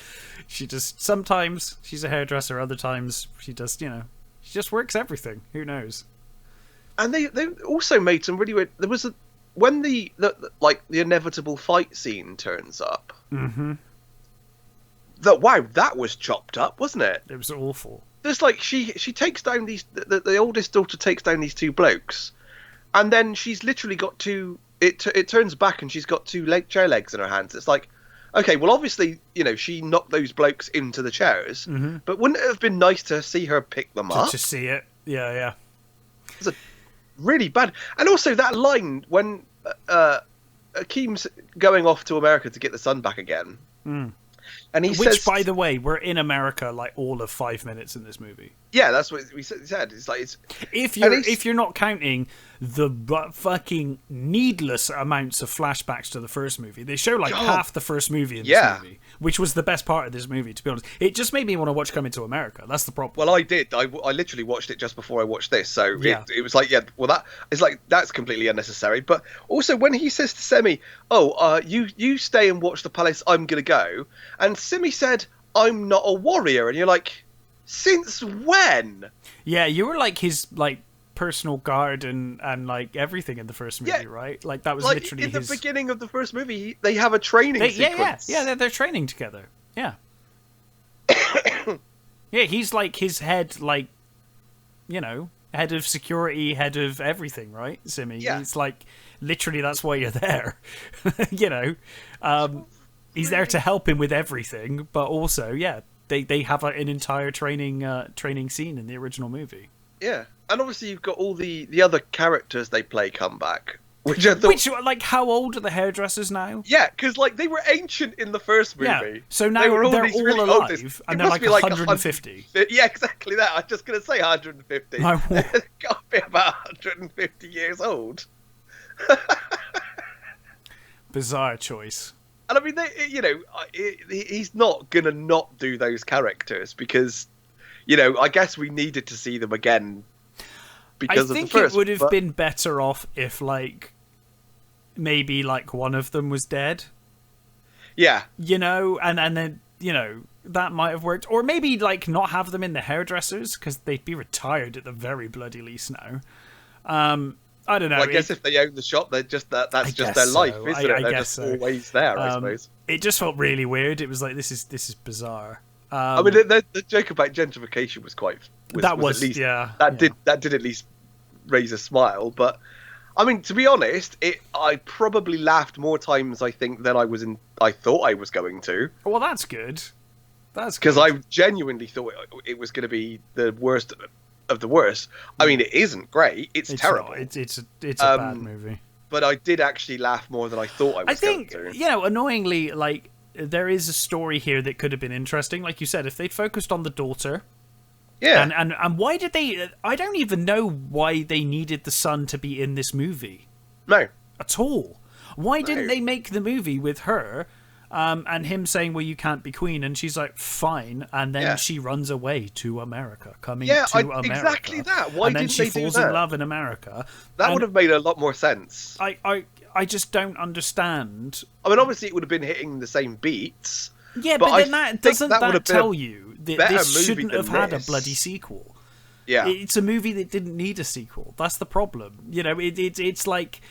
Sometimes she's a hairdresser, other times she just works everything. Who knows? And they also made some really weird. There was when the inevitable fight scene turns up. Mm-hmm. That was chopped up, wasn't it? It was awful. There's like she takes down these. The oldest daughter takes down these two blokes, and then she's literally got two. It turns back and she's got two chair legs in her hands. It's like, okay, well, obviously, you know, she knocked those blokes into the chairs, but wouldn't it have been nice to see her pick them up? To see it, yeah. It's a really bad, and also that line when Akeem's going off to America to get the son back again. And he says, by the way, we're in America like all of 5 minutes in this movie. Yeah, that's what we said. It's like if you're not counting the fucking needless amounts of flashbacks to the first movie, they show like half the first movie in this movie, which was the best part of this movie. To be honest, it just made me want to watch Coming to America. That's the problem. Well, I did. I literally watched it just before I watched this, so it was like, that's completely unnecessary. But also when he says to Semi, you stay and watch the palace, I'm gonna go, and Semi said, I'm not a warrior, and you're like, since when? Yeah, you were like his personal guard and like everything in the first movie, right? Like that was literally in the beginning of the first movie. They have a training sequence. Yeah, they're training together. Yeah, yeah. He's like his head, like, you know, head of security, head of everything, right? Simi. Yeah. It's like literally that's why you're there. You know, he's there to help him with everything, but also, yeah. They have an entire training scene in the original movie. Yeah, and obviously you've got all the other characters they play come back, Which I thought... like, how old are the hairdressers now? Yeah, because, like, they were ancient in the first movie. Yeah, so now they're all really alive, and they're like 150. Yeah, exactly that. I was just going to say 150. They've got to be about 150 years old. Bizarre choice. And I mean, he's not going to not do those characters because, I guess we needed to see them again because of the first. I think it would have been better off if, like, maybe, like, one of them was dead. Yeah. And then, that might have worked. Or maybe, like, not have them in the hairdressers, because they'd be retired at the very bloody least now. I don't know. Well, I guess if they own the shop, they're just that's just their life, isn't it? They're just always there, I suppose. It just felt really weird. It was like, this is bizarre. I mean, the joke about gentrification was that did at least raise a smile. But I mean, to be honest, I probably laughed more times, I think, than I thought I was going to. Well, that's good. Because I genuinely thought it was going to be the worst of the worst. I mean, it isn't great. It's terrible. It's a bad movie. But I did actually laugh more than I thought I was going to. Annoyingly, like, there is a story here that could have been interesting. Like you said, if they'd focused on the daughter. Yeah. And why did they... I don't even know why they needed the son to be in this movie. No. At all. Why didn't they make the movie with her... and him saying, well, you can't be queen, and she's like, fine, and then she runs away to America, America. Exactly that. Why didn't they do that? And then she falls in love in America. That would have made a lot more sense. I just don't understand. I mean, obviously it would have been hitting the same beats. Yeah, but then that tell you that this shouldn't have had a bloody sequel? Yeah. It's a movie that didn't need a sequel. That's the problem. It's like...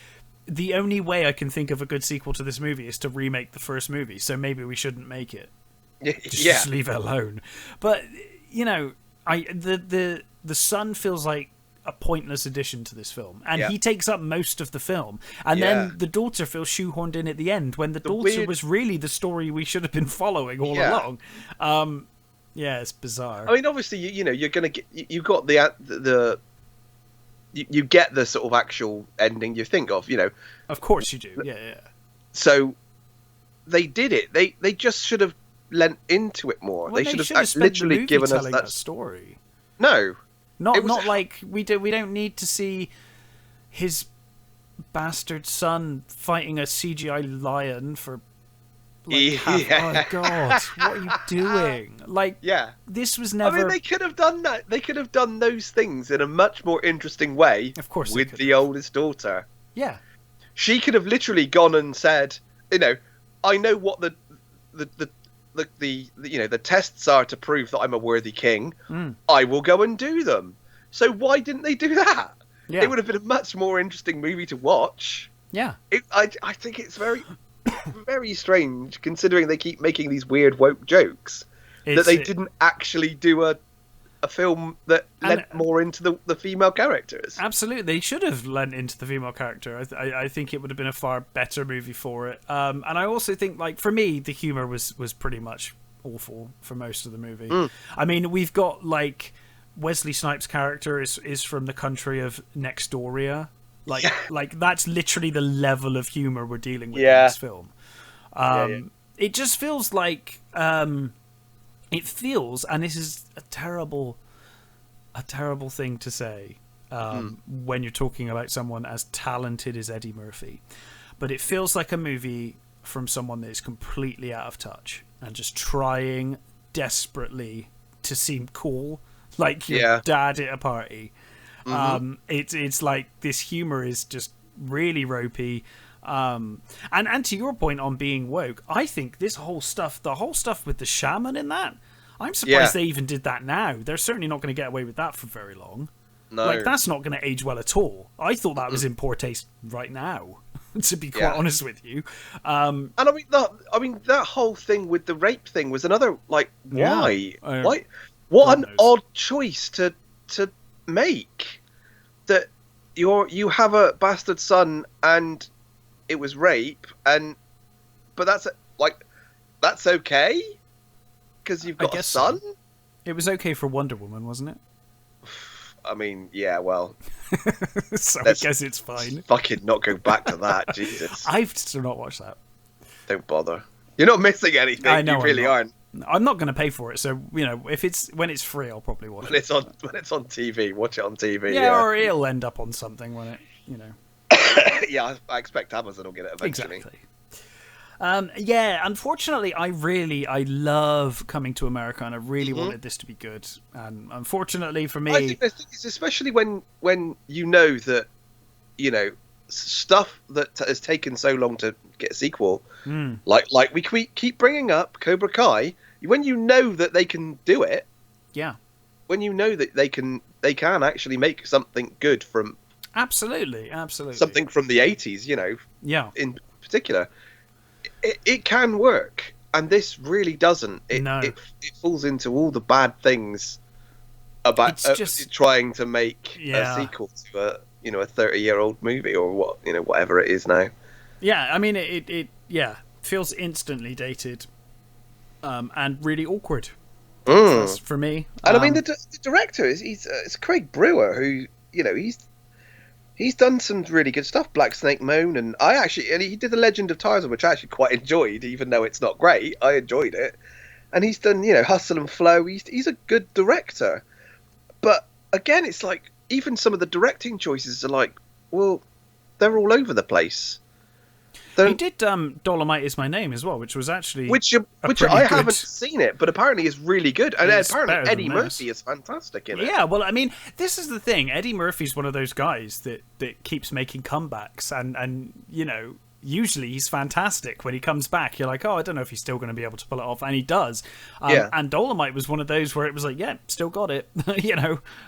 The only way I can think of a good sequel to this movie is to remake the first movie, so maybe we shouldn't make it. Just leave it alone. But, the son feels like a pointless addition to this film, and he takes up most of the film, and then the daughter feels shoehorned in at the end, when the daughter was really the story we should have been following all along. It's bizarre. I mean, obviously, you're going to get... You got the you get the sort of actual ending you think of, Of course you do, yeah. So they did it. They just should have lent into it more. Well, they should have literally given us that story. No, not like we don't need to see his bastard son fighting a CGI lion for. Oh God! What are you doing? Like, this was never. I mean, they could have done that. They could have done those things in a much more interesting way. Of course, with the oldest daughter. Yeah, she could have literally gone and said, I know what the tests are to prove that I'm a worthy king. I will go and do them. So why didn't they do that? Yeah. It would have been a much more interesting movie to watch. Yeah, I think it's very. Very strange, considering they keep making these weird woke jokes, that they didn't actually do a film that lent more into the female characters. Absolutely, they should have lent into the female character. I think it would have been a far better movie for it. And I also think, like, for me, the humor was pretty much awful for most of the movie. I mean, we've got, like, Wesley Snipes' character is from the country of Nextoria. Like that's literally the level of humor we're dealing with in this film. It just feels like it feels, and this is a terrible thing to say when you're talking about someone as talented as Eddie Murphy, but it feels like a movie from someone that is completely out of touch and just trying desperately to seem cool, like your dad at a party. It's like this humor is just really ropey, and to your point on being woke, I think the whole stuff with the shaman in that, I'm surprised they even did that now. They're certainly not going to get away with that for very long. No, like, that's not going to age well at all. I thought that was in poor taste right now, to be quite honest with you. And I mean that whole thing with the rape thing was another, like, why? What an odd choice to make, that you have a bastard son and it was rape, but that's okay because you've got a son. So. It was okay for Wonder Woman, wasn't it? I mean, yeah, well. So I guess it's fine. Fucking not go back to that, Jesus. I've still not watched that. Don't bother. You're not missing anything. I know, you really aren't. I'm not going to pay for it, so if when it's free, I'll probably watch it. When it's on TV, watch it on TV. Yeah, or it'll end up on something when it, Yeah, I expect Amazon will get it eventually. Exactly. Unfortunately, I love Coming to America, and I really wanted this to be good. And unfortunately for me, I think it's especially when you know that, stuff that has taken so long to get a sequel, like we keep bringing up Cobra Kai. When you know that they can do it, when you know that they can actually make something good from absolutely something from the 80s, in particular, it can work, and this really doesn't. It falls into all the bad things about just trying to make a sequel to a 30-year-old movie or whatever it is now. Yeah, I mean it feels instantly dated, and really awkward. That's for me. And I mean the director it's Craig Brewer, who he's done some really good stuff. Black Snake Moan, and he did The Legend of Tarzan, which I actually quite enjoyed, even though it's not great. I enjoyed it. And he's done, Hustle and Flow. He's a good director. But again, it's like even some of the directing choices are like, well, they're all over the place. He did Dolomite Is My Name as well, which was actually which I haven't seen it, but apparently is really good. And apparently Eddie Murphy is fantastic in it. Yeah, well, I mean, this is the thing. Eddie Murphy's one of those guys that keeps making comebacks, and usually he's fantastic. When he comes back, you're like, oh, I don't know if he's still going to be able to pull it off, and he does. And Dolomite was one of those where it was like, yeah, still got it,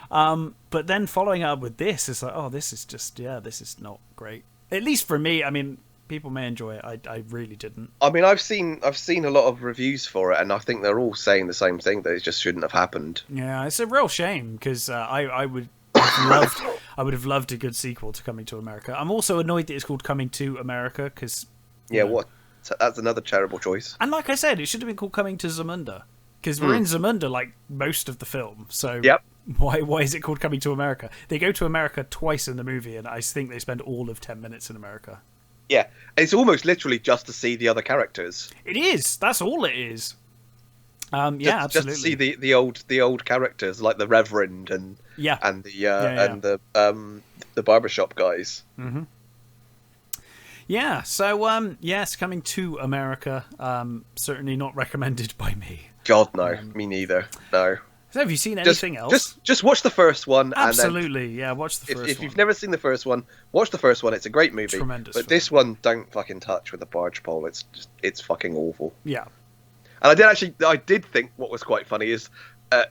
But then following up with this, it's like, oh, this is just, this is not great. At least for me, I mean. People may enjoy it. I really didn't. I mean, I've seen a lot of reviews for it, and I think they're all saying the same thing, that it just shouldn't have happened. Yeah, it's a real shame, because I would have loved a good sequel to Coming to America. I'm also annoyed that it's called Coming to America, because that's another terrible choice. And like I said, it should have been called Coming to Zamunda, because we're in Zamunda like most of the film. So why is it called Coming to America? They go to America twice in the movie, and I think they spend all of 10 minutes in America. Yeah, it's almost literally just to see the other characters. It is. That's all it is. Absolutely. Just to see the old characters, like the Reverend and the barbershop guys. Mm-hmm. Yeah. So yes, Coming to America. Certainly not recommended by me. God no, me neither. No. So have you seen anything else? Just watch the first one. Absolutely, watch the first one. If you've never seen the first one, watch the first one. It's a great movie. Tremendous but film. This one, don't fucking touch with the barge pole. It's fucking awful. Yeah. And I did think what was quite funny is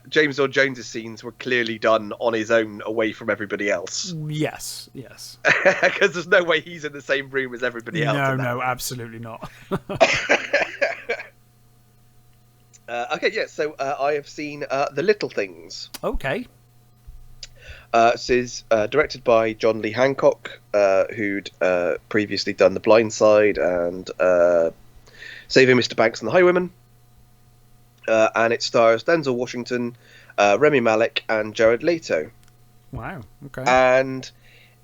James Earl Jones's scenes were clearly done on his own, away from everybody else. Yes. Because there's no way he's in the same room as everybody else. No, absolutely not. So I have seen The Little Things. Okay. This is directed by John Lee Hancock, who'd previously done The Blind Side and Saving Mr. Banks and the Highwayman. And it stars Denzel Washington, Rami Malek, and Jared Leto. Wow, okay. And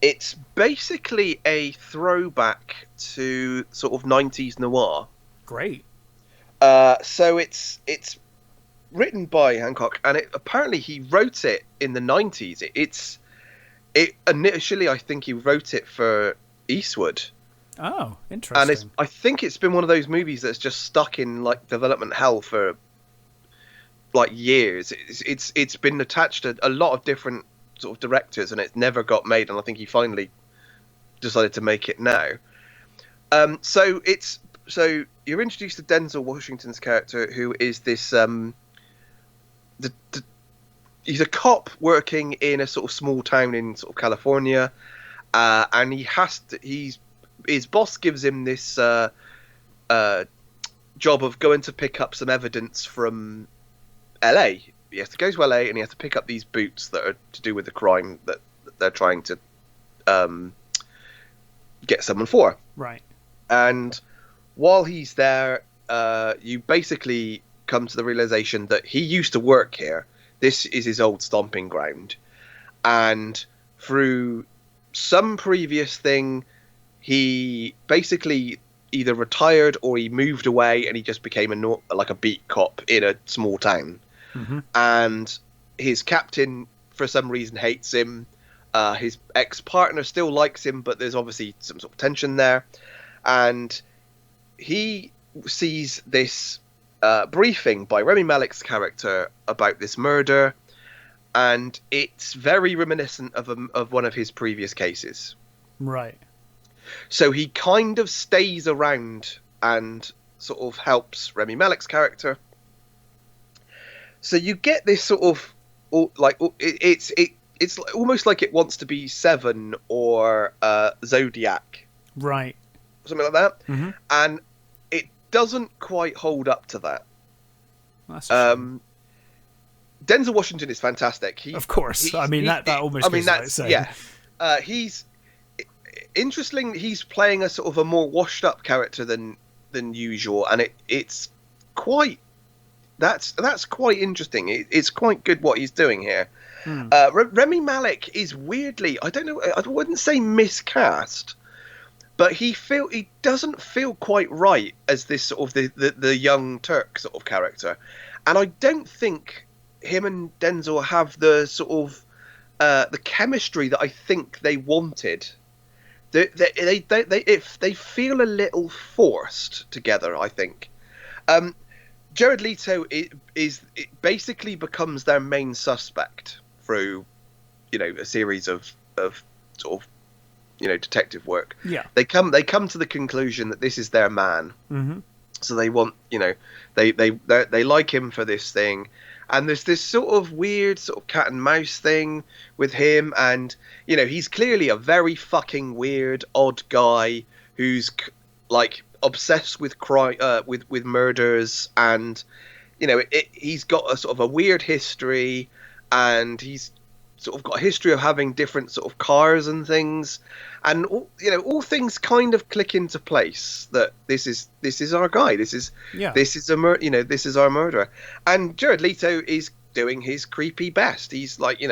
it's basically a throwback to sort of 90s noir. Great. So it's written by Hancock, and apparently he wrote it in the 90s. Initially, I think he wrote it for Eastwood. Oh, interesting. And I think it's been one of those movies that's just stuck in like development hell for like years. It's been attached to a lot of different sort of directors, and it's never got made. And I think he finally decided to make it now. So you're introduced to Denzel Washington's character, who is this he's a cop working in a sort of small town in sort of California, and his boss gives him this job of going to pick up some evidence from LA. He has to go to LA and he has to pick up these boots that are to do with the crime that they're trying to get someone for. Right. And while he's there, you basically come to the realization that he used to work here. This is his old stomping ground. and through some previous thing, he basically either retired or he moved away, and he just became like a beat cop in a small town. Mm-hmm. And his captain, for some reason, hates him. His ex-partner still likes him, but there's obviously some sort of tension there. And he sees this briefing by Rami Malek's character about this murder, and it's very reminiscent of one of his previous cases. Right. So he kind of stays around and sort of helps Rami Malek's character. So you get this sort of it's almost like it wants to be Seven or Zodiac, right? Something like that, mm-hmm. And it doesn't quite hold up to that. That's a shame. Denzel Washington is fantastic. Of course, that almost. He's interesting. He's playing a sort of a more washed up character than usual, and it's quite. That's quite interesting. It's quite good what he's doing here. Rami Malek is weirdly, I don't know, I wouldn't say miscast, but he doesn't feel quite right as this sort of the young Turk sort of character, and I don't think him and Denzel have the sort of the chemistry that I think they wanted. They feel a little forced together, I think. Jared Leto basically becomes their main suspect through, a series of sort of, detective work. Yeah. They come to the conclusion that this is their man. Mm-hmm. So they want, they like him for this thing, and there's this sort of weird sort of cat and mouse thing with him, and he's clearly a very fucking weird, odd guy who's like obsessed with crime, with murders, and he's got a sort of a weird history, and he's sort of got a history of having different sort of cars and things, and all things kind of click into place that this is our guy, this is our murderer, and Jared Leto is doing his creepy best. He's like,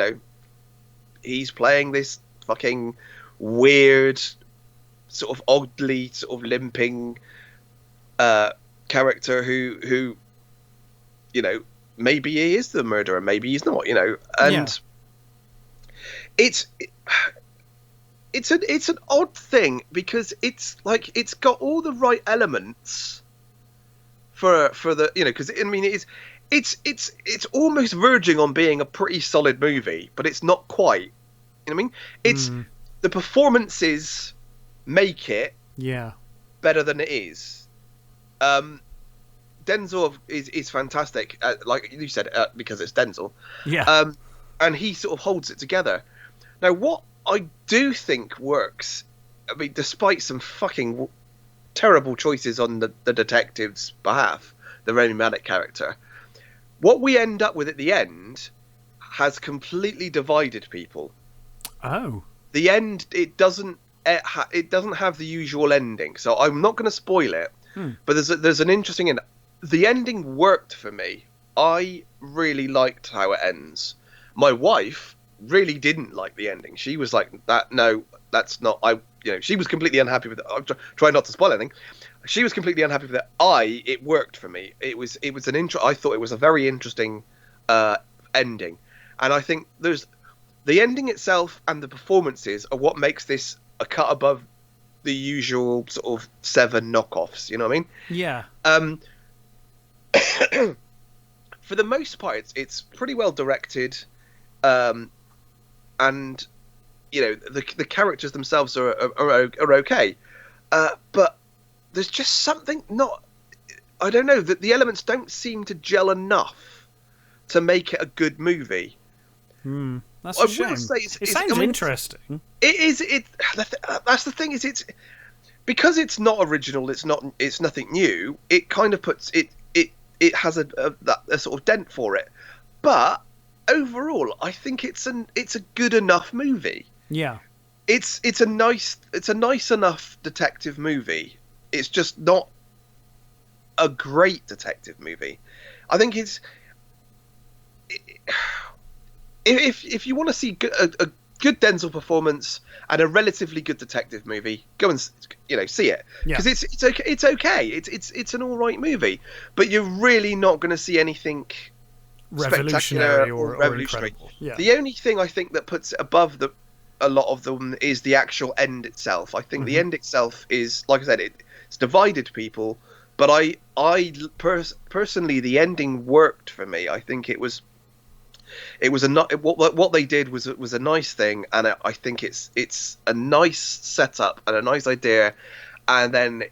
he's playing this fucking weird, sort of oddly sort of limping character who maybe he is the murderer, maybe he's not, and it's an odd thing because it's like it's got all the right elements for the because I mean it's almost verging on being a pretty solid movie, but it's not quite. You know what I mean? It's the performances make it better than it is. Denzel is fantastic, like you said, because it's Denzel. Yeah. And he sort of holds it together. Now, what I do think works, I mean, despite some fucking terrible choices on the detective's behalf, the Rami Malek character, what we end up with at the end has completely divided people. Oh. The end, it doesn't have the usual ending, so I'm not going to spoil it. But there's an interesting end. The ending worked for me. I really liked how it ends. My wife really didn't like the ending. She was like, that's not. She was completely unhappy with it. I'm trying not to spoil anything. She was completely unhappy with it. It worked for me. It was an I thought it was a very interesting ending, and I think there's the ending itself and the performances are what makes this a cut above the usual sort of Seven knockoffs. You know what I mean? Yeah. For the most part, it's pretty well directed, and the characters themselves are okay, but there's just something I don't know, that the elements don't seem to gel enough to make it a good movie. That's a shame. It sounds interesting. It is. That's the thing. Is it's because it's not original. It's nothing new. It kind of puts it. It has a sort of dent for it, but overall, I think it's a good enough movie. Yeah, it's a nice enough detective movie. It's just not a great detective movie. I think if you want to see a good Denzel performance and a relatively good detective movie, go and see it, because it's okay. It's an all right movie, but you're really not going to see anything revolutionary or revolutionary. Yeah. The only thing I think that puts it above a lot of them is the actual end itself. I think the end itself is, like I said, it's divided people, but personally, the ending worked for me. I think what they did was a nice thing, and I think it's a nice setup and a nice idea, and then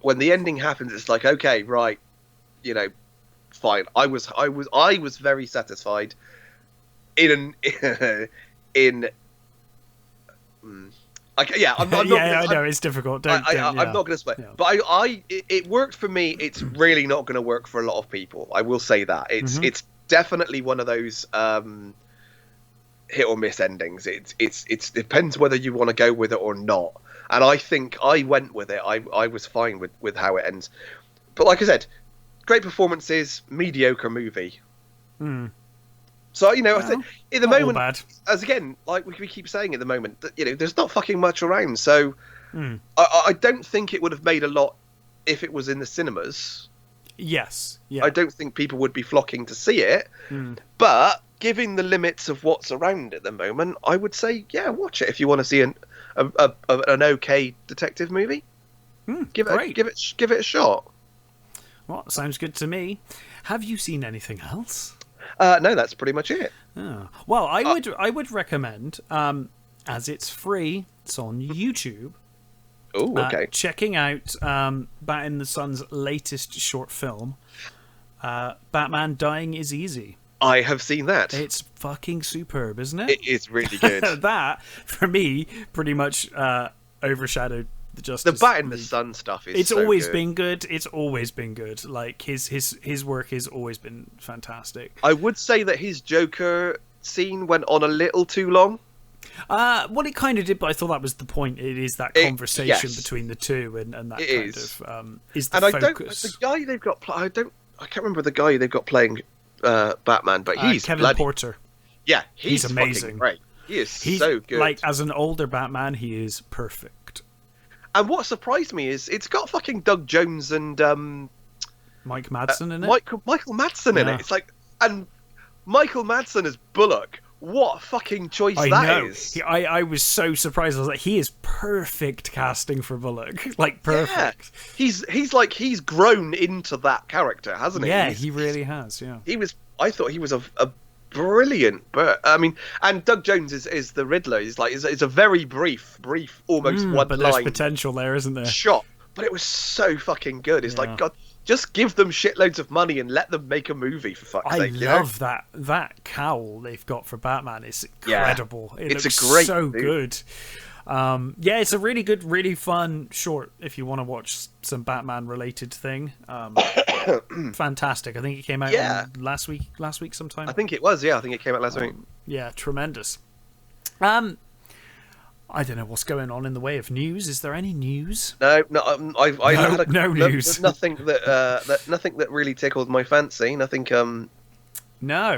when the ending happens, it's like, okay, right, fine. I was very satisfied I'm not I know it's difficult. I'm not going to split, but it worked for me. It's really not going to work for a lot of people. I will say that it's definitely one of those hit or miss endings. It depends whether you want to go with it or not. And I think I went with it. I was fine with how it ends. But like I said, great performances, mediocre movie. So I think in the moment, as again, like we keep saying at the moment, that there's not fucking much around. So I don't think it would have made a lot if it was in the cinemas. Yes. Yeah. I don't think people would be flocking to see it. But given the limits of what's around at the moment, I would say, watch it if you want to see an okay detective movie. Give it a shot. Well, sounds good to me. Have you seen anything else? No, that's pretty much it. Oh. Well, I would recommend, as it's free, it's on YouTube. Oh, okay. Checking out Bat the Sun's latest short film, Batman Dying is Easy. I have seen that. It's fucking superb, isn't it? It is really good. That, for me, pretty much overshadowed the Justice Bat in League. the Sun stuff is It's so always good. been good. It's always been good. Like, his work has always been fantastic. I would say that his Joker scene went on a little too long. Well, it kind of did, but I thought that was the point. It is that conversation between the two, and that it kind is. Of is the and focus. The guy they've got, I can't remember the guy they've got playing Batman, but he's Kevin Porter. Yeah, he's amazing. Right, he's so good. Like, as an older Batman, he is perfect. And what surprised me is it's got fucking Doug Jones and Mike Madsen in it. Michael Madsen in it. It's like, and Michael Madsen as Bullock. What a fucking choice that is. I was so surprised. I was like, he is perfect casting for Bullock. Like, perfect. Yeah. He's grown into that character, hasn't he? Yeah, he really has, yeah. I thought he was a brilliant, but I mean, and Doug Jones is the Riddler. He's like, it's a very brief, almost one line. But there's potential there, isn't there? Shot. But it was so fucking good. It's like, God, just give them shitloads of money and let them make a movie, for fuck's sake. I love that cowl they've got for Batman. It's incredible. Yeah. It's a great so thing. Good. It's a really good, really fun short if you want to watch some Batman related thing. Fantastic. I think it came out last week sometime. I think it was, I think it came out last week. Yeah, tremendous. I don't know what's going on in the way of news. Is there any news? No, had no news. Nothing that really tickled my fancy. Nothing. No,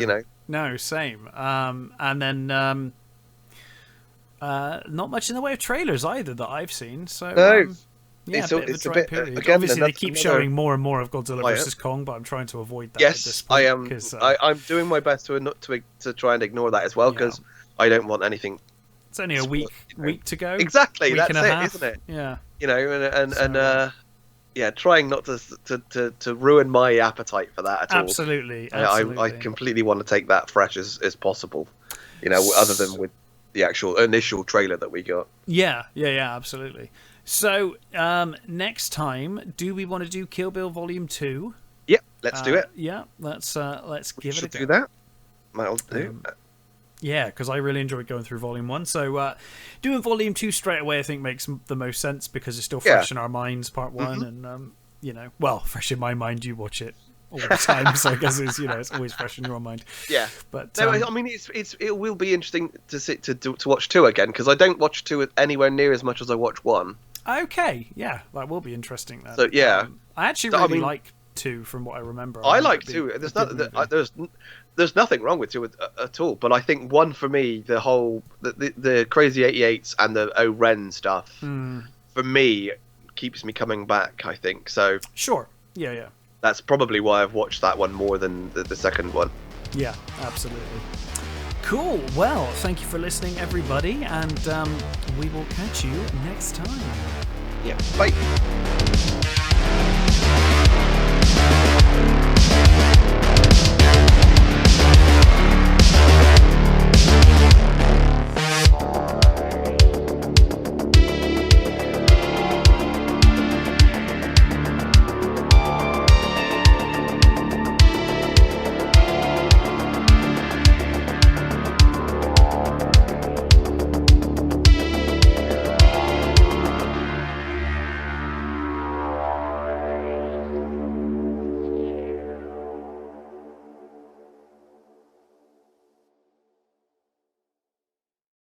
same. And then not much in the way of trailers either that I've seen. So no. It's a bit period. Again, obviously, they keep showing more and more of Godzilla vs Kong, but I'm trying to avoid that. Yes, at this point, I am. I'm doing my best to try and ignor that as well, because I don't want anything. It's only a week to go. Exactly, that's it, isn't it? Yeah. Trying not to ruin my appetite for that at all. Absolutely. I completely want to take that fresh as possible. Other than with the actual initial trailer that we got. Yeah, absolutely. So, next time, do we want to do Kill Bill Volume 2? Yep, let's do it. Yeah, let's give it a go. Do that. That'll do. Yeah, because I really enjoyed going through Volume 1. So, doing Volume 2 straight away, I think, makes the most sense, because it's still fresh in our minds, Part 1. And, fresh in my mind, you watch it all the time, so I guess it's always fresh in your mind. Yeah, but no, I mean it will be interesting to watch 2 again, because I don't watch 2 anywhere near as much as I watch 1. Okay, yeah, that will be interesting then. So yeah, I actually really like 2 from what I remember. I like 2. there's nothing wrong with two at all. But I think one for me, the Crazy 88s and the O-Ren stuff, for me, keeps me coming back, I think. So sure. Yeah. That's probably why I've watched that one more than the second one. Yeah, absolutely. Cool. Well, thank you for listening, everybody, and we will catch you next time. Yeah. Bye.